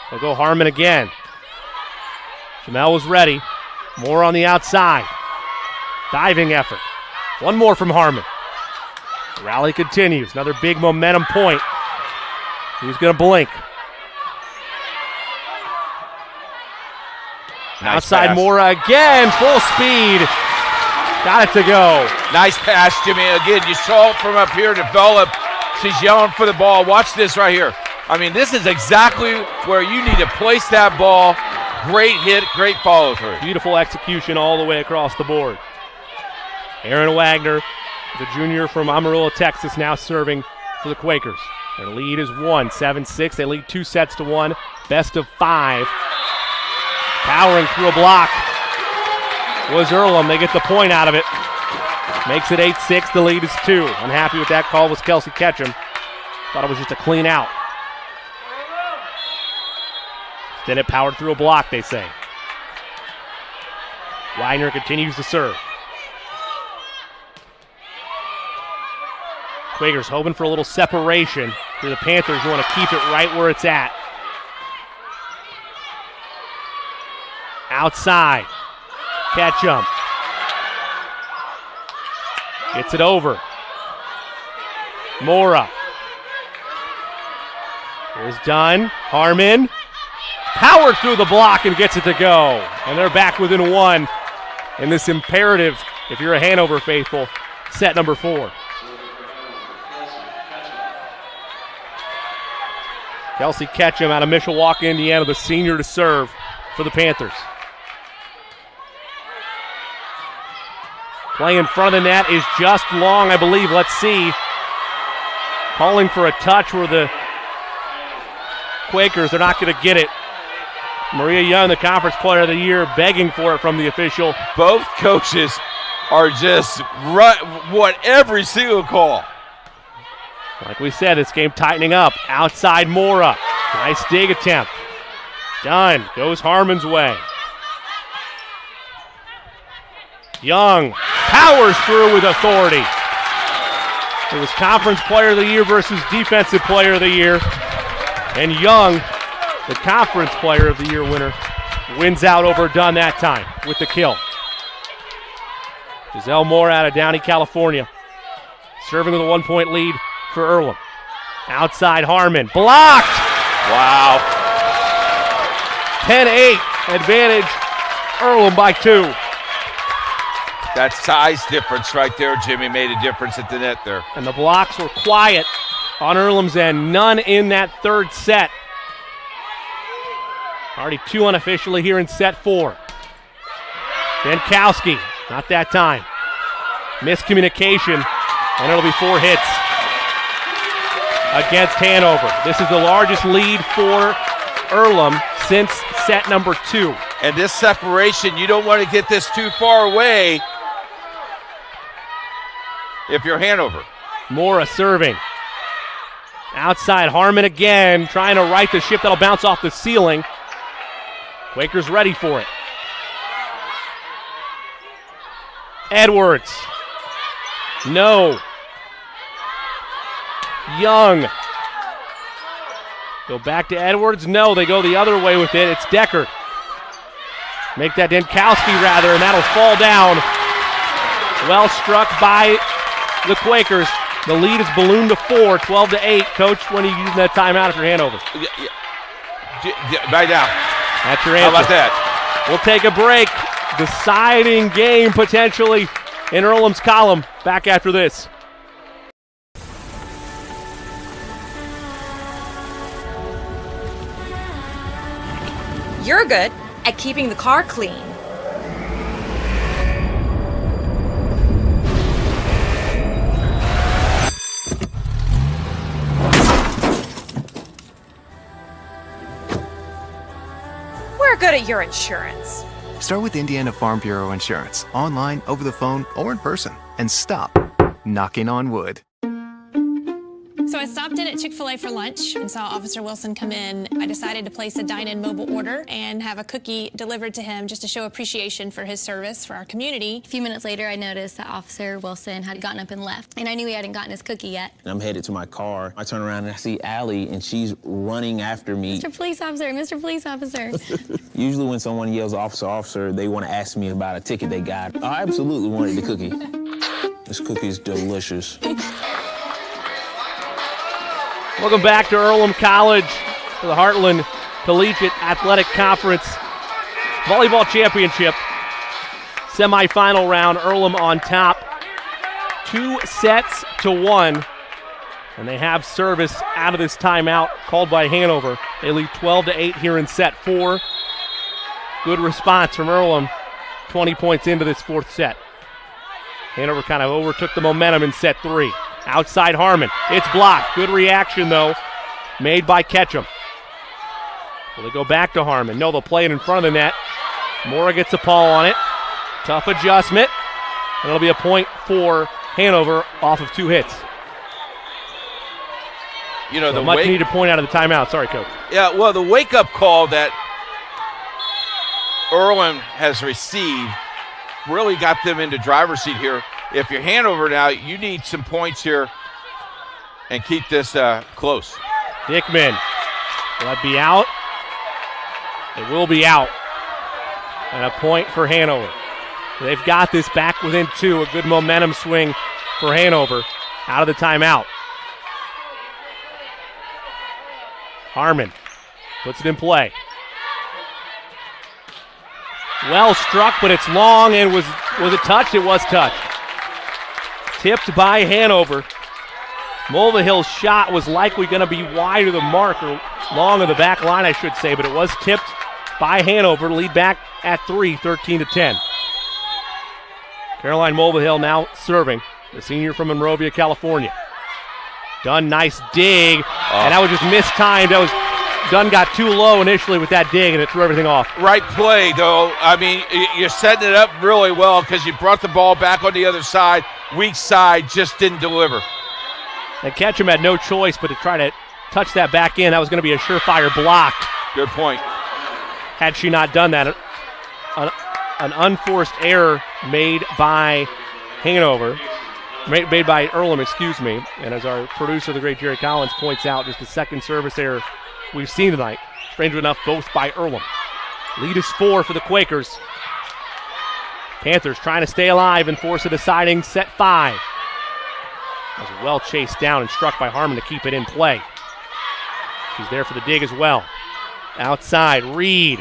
They'll go Harmon again. Jamel was ready. Mora on the outside. Diving effort. One more from Harmon. The rally continues. Another big momentum point. Who's going to blink? Nice Outside pass. Mora again. Full speed. Got it to go. Nice pass, Jimmy. Again, you saw it from up here develop. She's yelling for the ball. Watch this right here. I mean, this is exactly where you need to place that ball. Great hit, great follow through. Beautiful execution all the way across the board. Aaron Wagner, the junior from Amarillo, Texas, now serving for the Quakers. Their lead is 7-6. They lead 2-1. Best of 5. Powering through a block was Earlham. They get the point out of it. Makes it 8-6. The lead is 2. Unhappy with that call was Kelsey Ketchum. Thought it was just a clean out. Then it powered through a block, they say. Wagner continues to serve. Quakers hoping for a little separation. For the Panthers, want to keep it right where it's at. Outside. Ketchum. Gets it over. Mora. Here's Dunn. Harmon. Powered through the block and gets it to go. And they're back within 1 in this imperative, if you're a Hanover faithful, set number 4. Kelsey Ketchum out of Mishawaka, Indiana, the senior to serve for the Panthers. Play in front of the net is just long, I believe. Let's see. Calling for a touch where the Quakers, they're not going to get it. Maria Young, the Conference Player of the Year, begging for it from the official. Both coaches are just what every single call. Like we said, this game tightening up. Outside Mora. Nice dig attempt. Done. Goes Harmon's way. Young powers through with authority. It was Conference Player of the Year versus Defensive Player of the Year. And Young, the Conference Player of the Year winner, wins out over Dunn that time with the kill. Giselle Moore out of Downey, California, serving with a 1-point lead for Earlham. Outside Harmon, blocked! Wow. 10-8, advantage, Earlham by 2. That size difference right there, Jimmy, made a difference at the net there. And the blocks were quiet on Earlham's end. None in that third set. Already 2 unofficially here in set 4. Jankowski, not that time. Miscommunication, and it'll be 4 hits against Hanover. This is the largest lead for Earlham since set number 2. And this separation, you don't want to get this too far away if you're Hanover. Mora serving. Outside Harmon again, trying to right the ship that'll bounce off the ceiling. Quakers ready for it. Edwards. No. Young. Go back to Edwards. No, they go the other way with it. It's Deckard. Make that Jankowski rather, and that'll fall down. Well struck by the Quakers. The lead is ballooned to 4, 12-8. Coach, when are you using that timeout for Hanover? Right now. That's your answer. How about that? We'll take a break. Deciding game potentially in Earlham's column. Back after this. You're good at keeping the car clean. We're good at your insurance. Start with Indiana Farm Bureau Insurance, online, over the phone, or in person, and stop knocking on wood. So I stopped in at Chick-fil-A for lunch and saw Officer Wilson come in. I decided to place a dine-in mobile order and have a cookie delivered to him just to show appreciation for his service for our community. A few minutes later, I noticed that Officer Wilson had gotten up and left, and I knew he hadn't gotten his cookie yet. I'm headed to my car. I turn around and I see Allie, and she's running after me. Mr. Police Officer, Mr. Police Officer. Usually when someone yells officer, officer, they want to ask me about a ticket they got. I absolutely wanted the cookie. This cookie is delicious. Welcome back to Earlham College for the Heartland Collegiate Athletic Conference Volleyball Championship. Semifinal round, Earlham on top, 2-1. And they have service out of this timeout called by Hanover. They lead 12-8 here in set 4. Good response from Earlham, 20 points into this fourth set. Hanover kind of overtook the momentum in set 3. Outside Harmon. It's blocked. Good reaction, though, made by Ketchum. Will they go back to Harmon? No, they'll play it in front of the net. Mora gets a paw on it. Tough adjustment. And it'll be a point for Hanover off of 2 hits. You know, so much needed point out of the timeout. Sorry, Coach. Yeah, well, the wake-up call that Earlham has received really got them into driver's seat here. If you're Hanover now, you need some points here and keep this close. Dickman. Will that be out? It will be out. And a point for Hanover. They've got this back within 2. A good momentum swing for Hanover out of the timeout. Harmon puts it in play. Well struck, but it's long, and was it touched? It was touched. Tipped by Hanover. Mulvihill's shot was likely going to be wide of the mark, or long of the back line, I should say, but it was tipped by Hanover. Lead back at 3, 13-10. Caroline Mulvihill now serving, the senior from Monrovia, California. Dunn, nice dig, and that was just mistimed. Dunn got too low initially with that dig, and it threw everything off. Right play, though. I mean, you're setting it up really well because you brought the ball back on the other side. Weak side just didn't deliver. And Ketchum had no choice but to try to touch that back in. That was going to be a surefire block. Good point. Had she not done that, an unforced error made by Hanover. Made by Earlham, excuse me. And as our producer, the great Jerry Collins, points out, just the second service error we've seen tonight. Strangely enough, both by Earlham. Lead is 4 for the Quakers. Panthers trying to stay alive and force a deciding set 5. That was well chased down and struck by Harmon to keep it in play. She's there for the dig as well. Outside, Reed.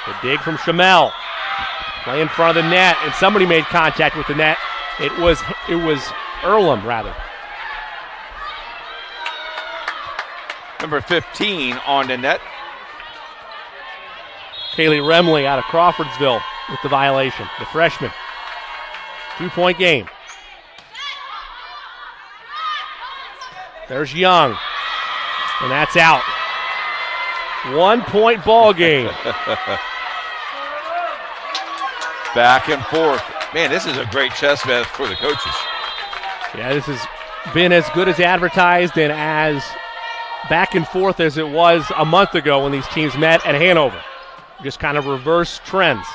The dig from Chamel. Play in front of the net, and somebody made contact with the net. It was Earlham, rather. Number 15 on the net. Kaylee Remley out of Crawfordsville with the violation, the freshman. 2-point game. There's Young, and that's out. 1-point ball game. Back and forth. Man, this is a great chess match for the coaches. Yeah, this has been as good as advertised and as back and forth as it was a month ago when these teams met at Hanover. Just kind of reverse trends.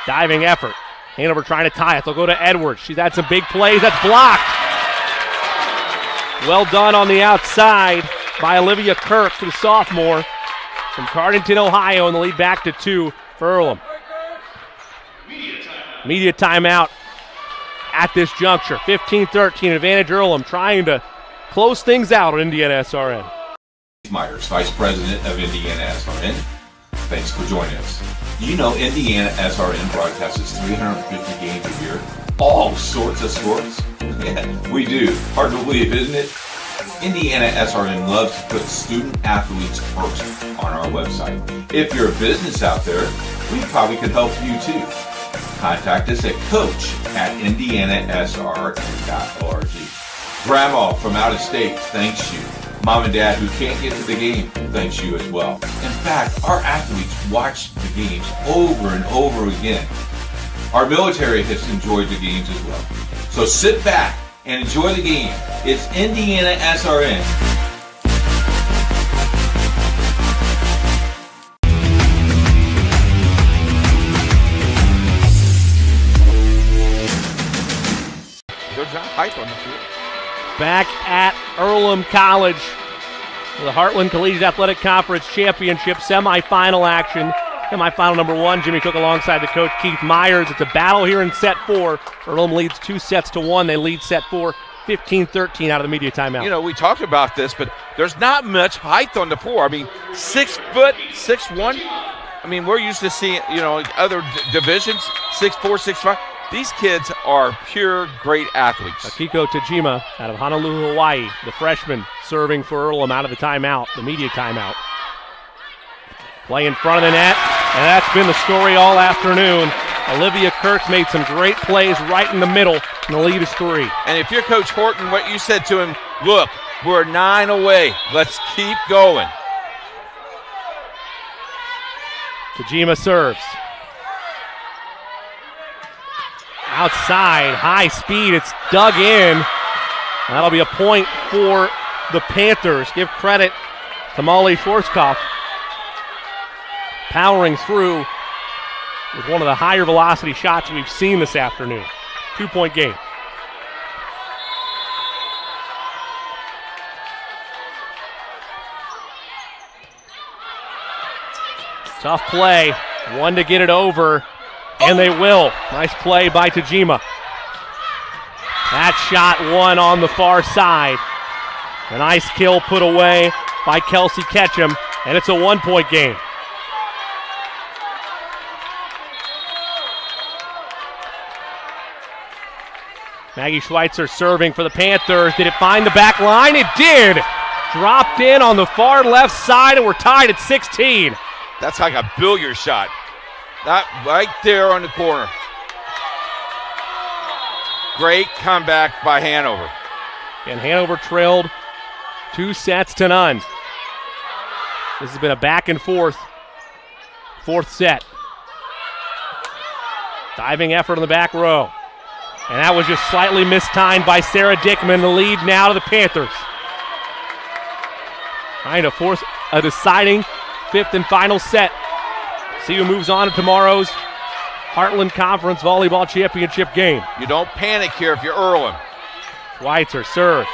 Diving effort. Hanover trying to tie it. They'll go to Edwards. She's had some big plays. That's blocked. Well done on the outside by Olivia Kirk, the sophomore from Cardington, Ohio, and the lead back to 2 for Earlham. Media timeout at this juncture. 15-13, advantage Earlham, trying to close things out on IndianaSRN. Myers, Vice President of IndianaSRN. Thanks for joining us. Do you know IndianaSRN broadcasts 350 games a year? All sorts of sports? Yeah, we do. Hard to believe, isn't it? IndianaSRN loves to put student athletes first on our website. If you're a business out there, we probably could help you too. Contact us at coach@indianasrn.org. Grandma from out of state thanks you. Mom and Dad who can't get to the game thanks you as well. In fact, our athletes watch the games over and over again. Our military has enjoyed the games as well. So sit back and enjoy the game. It's IndianaSRN. Hype on the field. Back at Earlham College, the Heartland Collegiate Athletic Conference Championship semifinal action. Semifinal number 1, Jimmy Cook alongside the coach Keith Myers. It's a battle here in set 4. Earlham leads 2-1. They lead set 4, 15-13 out of the media timeout. You know, we talked about this, but there's not much height on the floor. I mean, 6 foot, 6'1". I mean, we're used to seeing, other divisions, 6'4", 6'5". These kids are pure great athletes. Akiko Tajima out of Honolulu, Hawaii, the freshman serving for Earlham out of the timeout, the media timeout. Play in front of the net, and that's been the story all afternoon. Olivia Kirk made some great plays right in the middle, and the lead is 3. And if you're Coach Horton, what you said to him, look, we're 9 away. Let's keep going. Tajima serves. Outside, high speed, it's dug in. That'll be a point for the Panthers. Give credit to Molly Schwarzkopf. Powering through with one of the higher velocity shots we've seen this afternoon. 2-point game. Tough play. One to get it over, and they will. Nice play by Tajima. That shot one on the far side. A nice kill put away by Kelsey Ketchum, and it's a 1-point game. Maggie Schweitzer serving for the Panthers. Did it find the back line? It did. Dropped in on the far left side, and we're tied at 16. That's like a billiard shot. That right there on the corner. Great comeback by Hanover. And Hanover trailed 2-0. This has been a back and forth fourth set. Diving effort on the back row. And that was just slightly mistimed by Sarah Dickman. The lead now to the Panthers. Trying to force a deciding 5th and final set. See who moves on to tomorrow's Heartland Conference Volleyball Championship game. You don't panic here if you're Earlham. Schweitzer serves.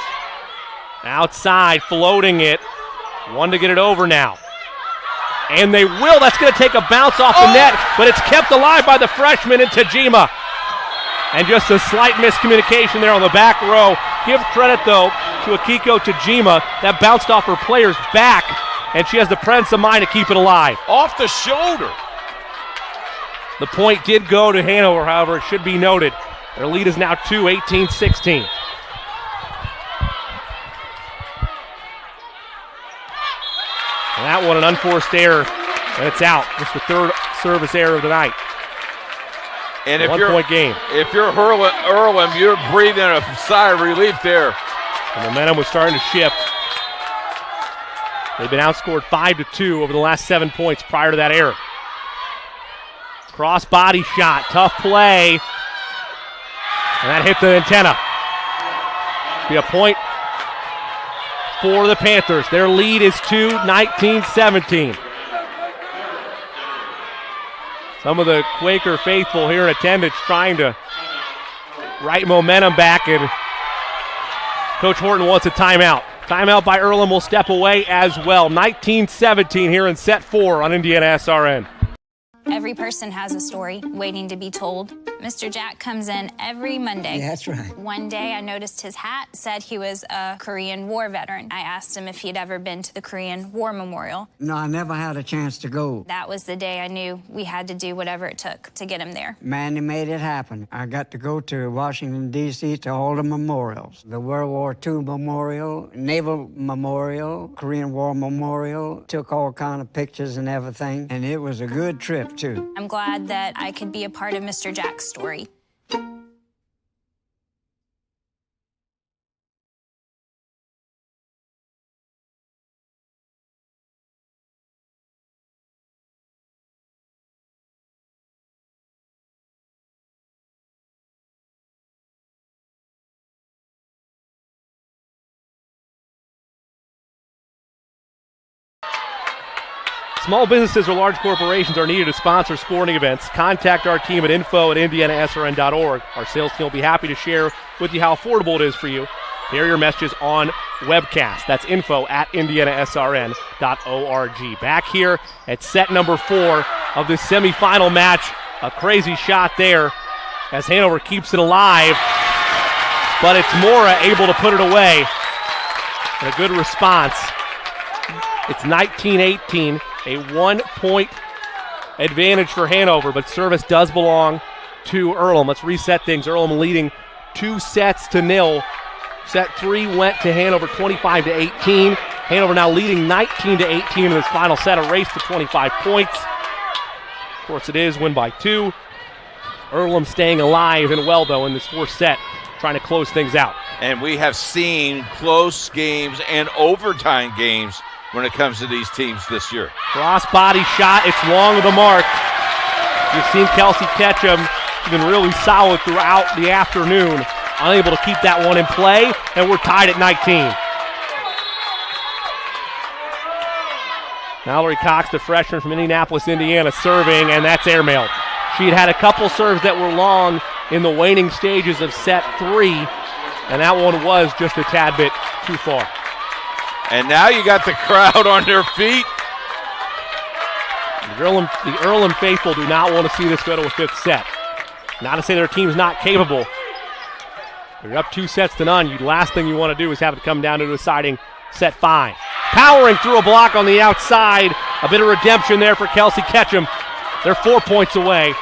Outside, floating it. One to get it over now. And they will. That's going to take a bounce off the net, but it's kept alive by the freshman in Tajima. And just a slight miscommunication there on the back row. Give credit, though, to Akiko Tajima. That bounced off her player's back, and she has the presence of mind to keep it alive. Off the shoulder. The point did go to Hanover, however, it should be noted. Their lead is now 18-16. And that one, an unforced error, and it's out. Just the third service error of the night. And if 1-point game. If you're Earlham, you're breathing a sigh of relief there. The momentum was starting to shift. They've been outscored 5-2 over the last 7 points prior to that error. Cross body shot, tough play. And that hit the antenna. Be a point for the Panthers. Their lead is 19-17. Some of the Quaker faithful here in attendance trying to right momentum back, and Coach Horton wants a timeout. Timeout by Earlham will step away as well. 19-17 here in set 4 on IndianaSRN. Every person has a story waiting to be told. Mr. Jack comes in every Monday. Yeah, that's right. One day I noticed his hat said he was a Korean War veteran. I asked him if he'd ever been to the Korean War Memorial. No, I never had a chance to go. That was the day I knew we had to do whatever it took to get him there. Manny made it happen. I got to go to Washington, D.C. to all the memorials. The World War II Memorial, Naval Memorial, Korean War Memorial. Took all kind of pictures and everything, and it was a good trip, too. I'm glad that I could be a part of Mr. Jack's story. Small businesses or large corporations are needed to sponsor sporting events. Contact our team at info@indianasrn.org. Our sales team will be happy to share with you how affordable it is for you. Hear your messages on webcast. That's info@indianasrn.org. Back here at set number 4 of this semifinal match. A crazy shot there as Hanover keeps it alive, but it's Mora able to put it away. And a good response. It's 19-18. A 1-point advantage for Hanover, but service does belong to Earlham. Let's reset things. Earlham leading 2-0. Set 3 went to Hanover 25-18. Hanover now leading 19-18 in this final set, a race to 25 points. Of course it is, win by 2. Earlham staying alive and well, though, in this fourth set, trying to close things out. And we have seen close games and overtime games when it comes to these teams this year. Cross body shot, it's long of the mark. You've seen Kelsey Ketchum. She's been really solid throughout the afternoon. Unable to keep that one in play, and we're tied at 19. Mallory Cox, the freshman from Indianapolis, Indiana, serving, and that's airmailed. She had a couple serves that were long in the waning stages of set 3, and that one was just a tad bit too far. And now you got the crowd on their feet. The Earlham faithful do not want to see this go to a 5th set. Not to say their team's not capable. You're up 2-0. The last thing you want to do is have it come down to deciding set 5. Powering through a block on the outside. A bit of redemption there for Kelsey Ketchum. They're 4 points away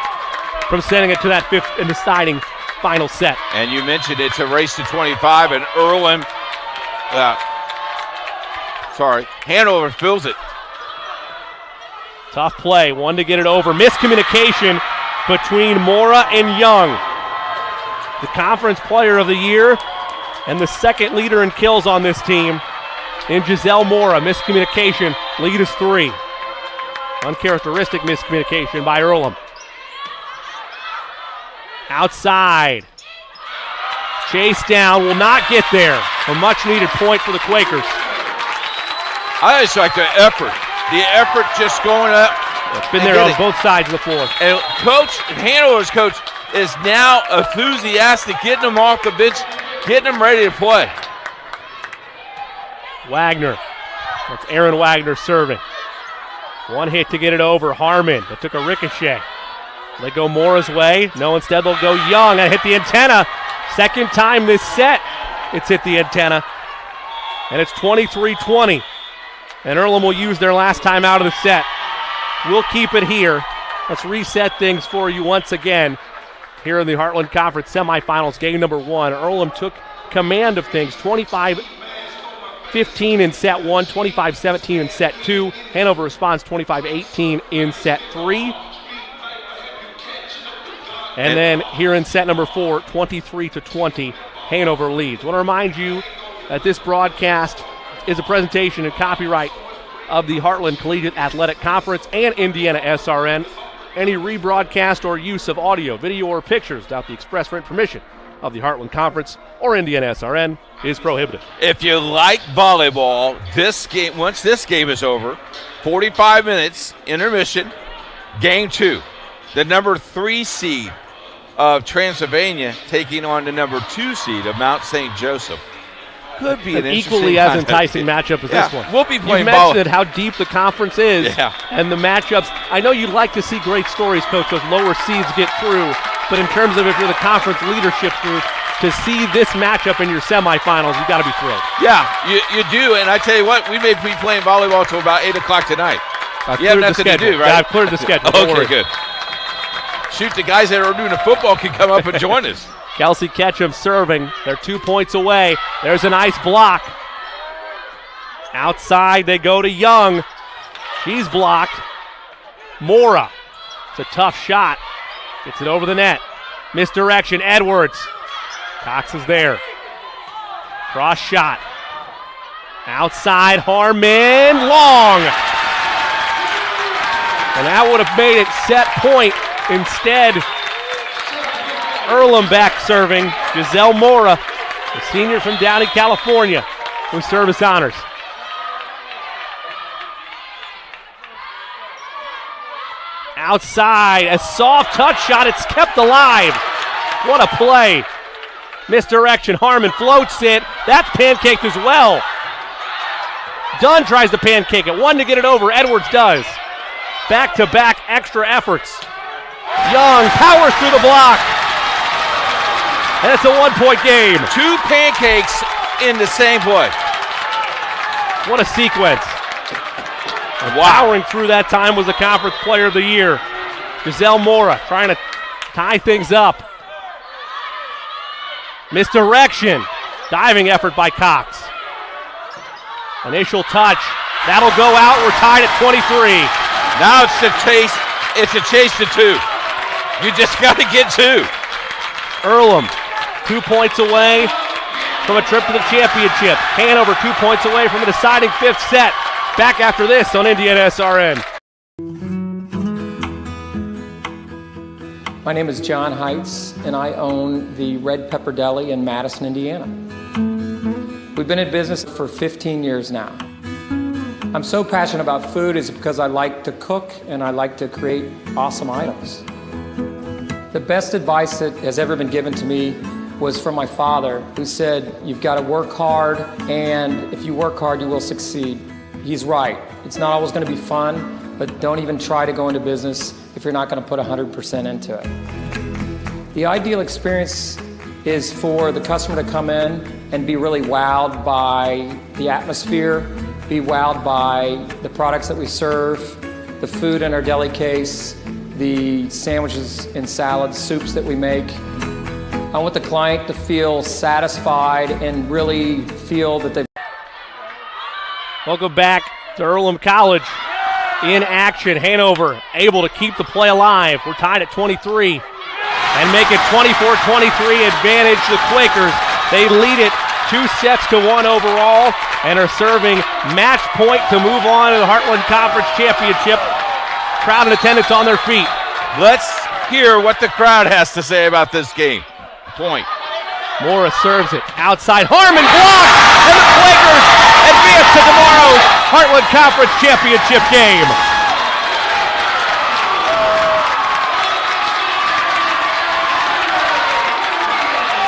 from sending it to that 5th and deciding final set. And you mentioned it's a race to 25, and Earlham, Hanover fills it. Tough play, one to get it over. Miscommunication between Mora and Young. The conference player of the year and the second leader in kills on this team in Giselle Mora. Miscommunication, lead is 3. Uncharacteristic miscommunication by Earlham. Outside. Chase down, will not get there. A much needed point for the Quakers. I just like the effort. The effort just going up. It's been there on both sides of the floor. And Hanover's coach is now enthusiastic, getting them off the bench, getting them ready to play. Wagner. That's Aaron Wagner serving. One hit to get it over. Harmon, that took a ricochet. They go Mora's way. No, instead they'll go Young. And hit the antenna. Second time this set, it's hit the antenna. And it's 23-20. And Earlham will use their last time out of the set. We'll keep it here. Let's reset things for you once again here in the Heartland Conference semifinals, game number 1. Earlham took command of things, 25-15 in set 1, 25-17 in set 2. Hanover responds 25-18 in set 3. And then here in set number 4, 23-20, Hanover leads. I want to remind you that this broadcast is a presentation and copyright of the Heartland Collegiate Athletic Conference and IndianaSRN. Any rebroadcast or use of audio, video, or pictures without the express written permission of the Heartland Conference or IndianaSRN is prohibited. If you like volleyball, this game, once this game is over, 45 minutes, intermission, game 2. The number 3 seed of Transylvania taking on the number 2 seed of Mount St. Joseph. Could be an equally as enticing matchup as this one. We'll be playing ball. You mentioned how deep the conference is, and the matchups. I know you'd like to see great stories, Coach, those lower seeds get through, but in terms of if you're the conference leadership group, to see this matchup in your semifinals, you've got to be thrilled. Yeah, you do, and I tell you what, we may be playing volleyball till about 8 o'clock tonight. You have nothing to do, right? Yeah, I've cleared the schedule. Okay, good. Shoot, the guys that are doing the football can come up and join us. Kelsey Ketchum serving. They're 2 points away. There's a nice block. Outside they go to Young. She's blocked. Mora. It's a tough shot. Gets it over the net. Misdirection. Edwards. Cox is there. Cross shot. Outside Harmon. Long. And that would have made it set point. Instead, Earlham back serving. Giselle Mora, the senior from Downey, California, with service honors. Outside, a soft touch shot. It's kept alive. What a play. Misdirection. Harmon floats it. That's pancaked as well. Dunn tries to pancake it. One to get it over. Edwards does. Back-to-back extra efforts. Young powers through the block. And it's a 1-point game. 2 pancakes in the same play. What a sequence. And powering through that time was the conference player of the year. Giselle Mora trying to tie things up. Misdirection. Diving effort by Cox. Initial touch. That'll go out. We're tied at 23. Now it's a chase. It's a chase to 2. You just got to get 2. Earlham, 2 points away from a trip to the championship. Hanover 2 points away from a deciding 5th set. Back after this on IndianaSRN. My name is John Heitz, and I own the Red Pepper Deli in Madison, Indiana. We've been in business for 15 years now. I'm so passionate about food is because I like to cook and I like to create awesome items. The best advice that has ever been given to me was from my father, who said, you've got to work hard, and if you work hard, you will succeed. He's right. It's not always going to be fun, but don't even try to go into business if you're not going to put 100% into it. The ideal experience is for the customer to come in and be really wowed by the atmosphere, be wowed by the products that we serve, the food in our deli case, the sandwiches and salads, soups that we make. I want the client to feel satisfied and really feel that they've... Welcome back to Earlham College. In action, Hanover able to keep the play alive. We're tied at 23 and make it 24-23 advantage the Quakers. They lead it 2-1 overall and are serving match point to move on to the Heartland Conference Championship. Crowd in attendance on their feet. Let's hear what the crowd has to say about this game. Point. Mora serves it outside. Harmon blocked, and the Quakers advance to tomorrow's Heartland Conference Championship game.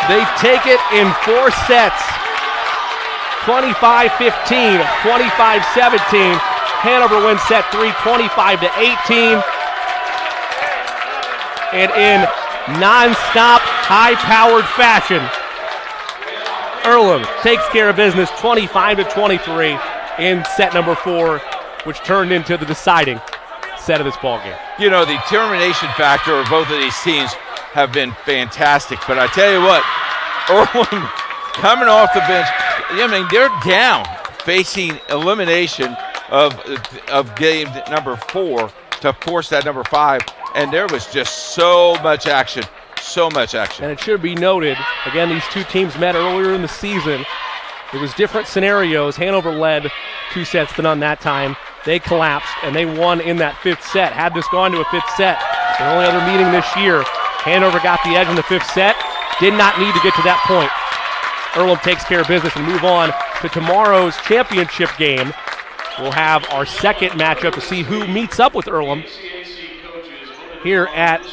They take it in 4 sets. 25-15, 25-17. Hanover wins set 3, 25-18. And in non-stop, high-powered fashion, Earlham takes care of business 25-23 in set number 4, which turned into the deciding set of this ballgame. You know, the determination factor of both of these teams have been fantastic, but I tell you what, Earlham coming off the bench, I mean, they're down, facing elimination of game number 4 to force that number 5, and there was just so much action. So much action. And it should be noted, again, these two teams met earlier in the season. It was different scenarios. Hanover led 2-0 that time. They collapsed, and they won in that 5th set. Had this gone to a 5th set, the only other meeting this year, Hanover got the edge in the 5th set. Did not need to get to that point. Earlham takes care of business and move on to tomorrow's championship game. We'll have our second matchup to see who meets up with Earlham. Here at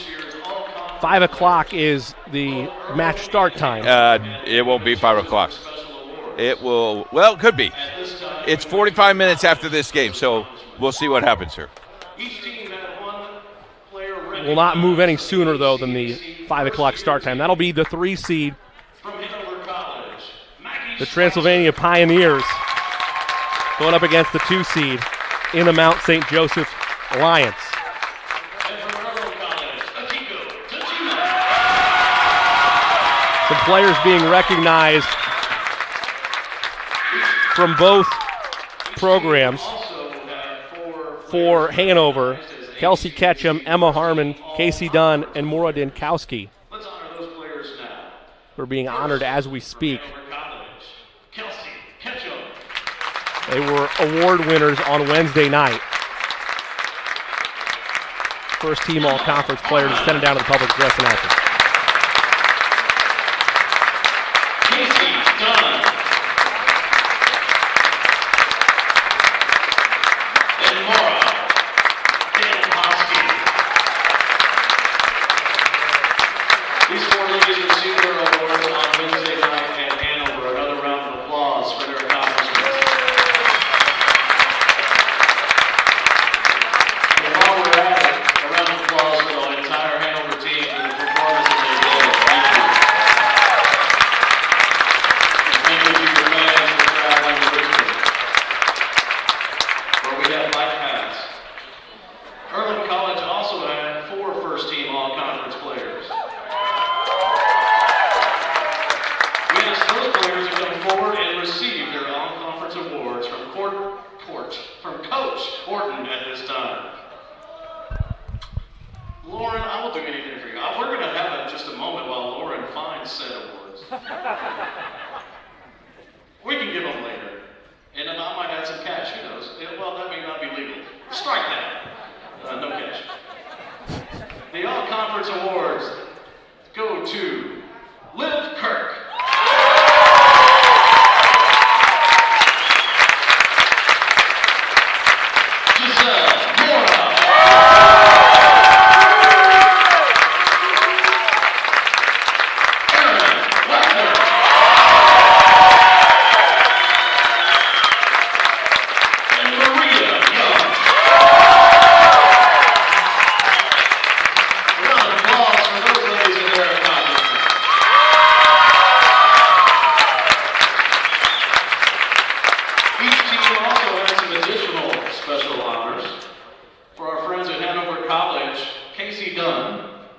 5 o'clock is the match start time. It won't be 5 o'clock. It will, well, it could be. It's 45 minutes after this game, so we'll see what happens here. Will not move any sooner, though, than the 5 o'clock start time. That'll be the 3 seed, the Transylvania Pioneers, going up against the 2 seed in the Mount St. Joseph Alliance. Some players being recognized from both programs for Hanover. Kelsey Ketchum, Emma Harmon, Casey Dunn, and Maura Dinkowski. We're being honored as we speak. They were award winners on Wednesday night. First team all-conference players to send them down to the public address announcement. Horton at this time. Lauren, I will do anything for you. We're going to have just a moment while Lauren finds said awards. We can give them later. And then I might add some cash, who knows? Well, that may not be legal. Strike that. No cash. The All-Conference Awards go to Liv Kirk.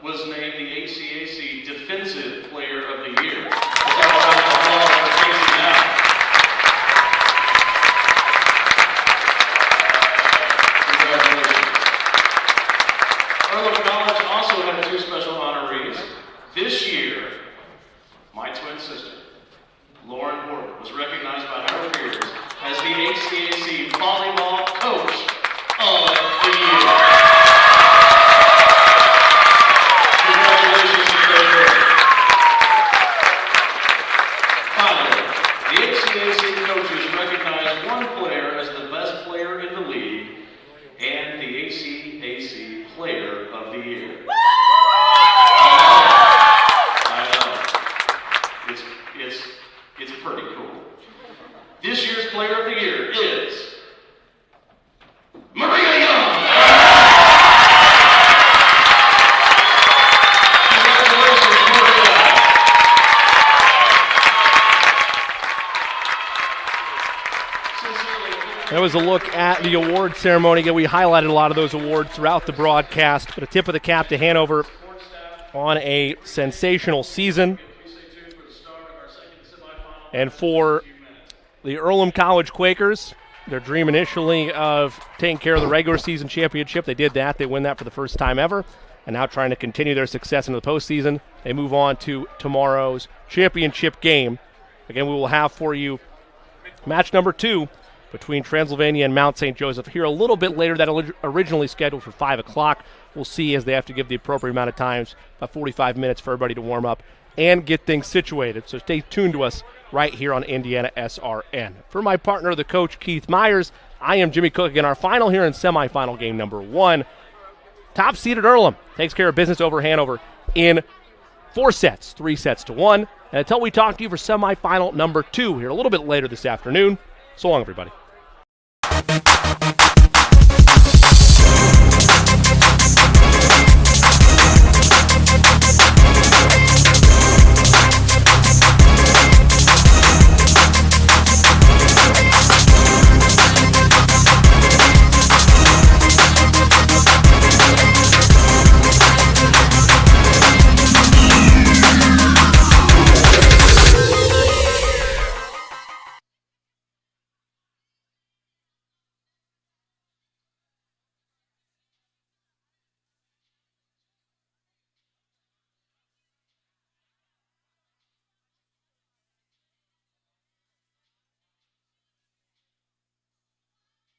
Was named the HCAC Defensive Player of the Year. Let's have a round of applause for Casey now. Congratulations. Earlham College also had 2 special honorees. This year, my twin sister, Lauren Horton, was recognized by her peers as the HCAC Volleyball Coach of the Year. It's pretty cool. This year's Player of the Year is Maria Young. Congratulations, Maria. That was a look at the award ceremony. Again, we highlighted a lot of those awards throughout the broadcast, but a tip of the cap to Hanover on a sensational season. And for the Earlham College Quakers, their dream initially of taking care of the regular season championship, they did that. They win that for the first time ever. And now trying to continue their success into the postseason, they move on to tomorrow's championship game. Again, we will have for you match number 2 between Transylvania and Mount St. Joseph here a little bit later. That originally scheduled for 5 o'clock. We'll see as they have to give the appropriate amount of times, about 45 minutes for everybody to warm up and get things situated. So stay tuned to us right here on Indiana SRN. For my partner, the coach, Keith Myers, I am Jimmy Cook. Again, our final here in semifinal game number 1. Top-seeded Earlham takes care of business over Hanover in 4 sets, 3 sets to 1. And until we talk to you for semifinal number 2 here a little bit later this afternoon, so long, everybody.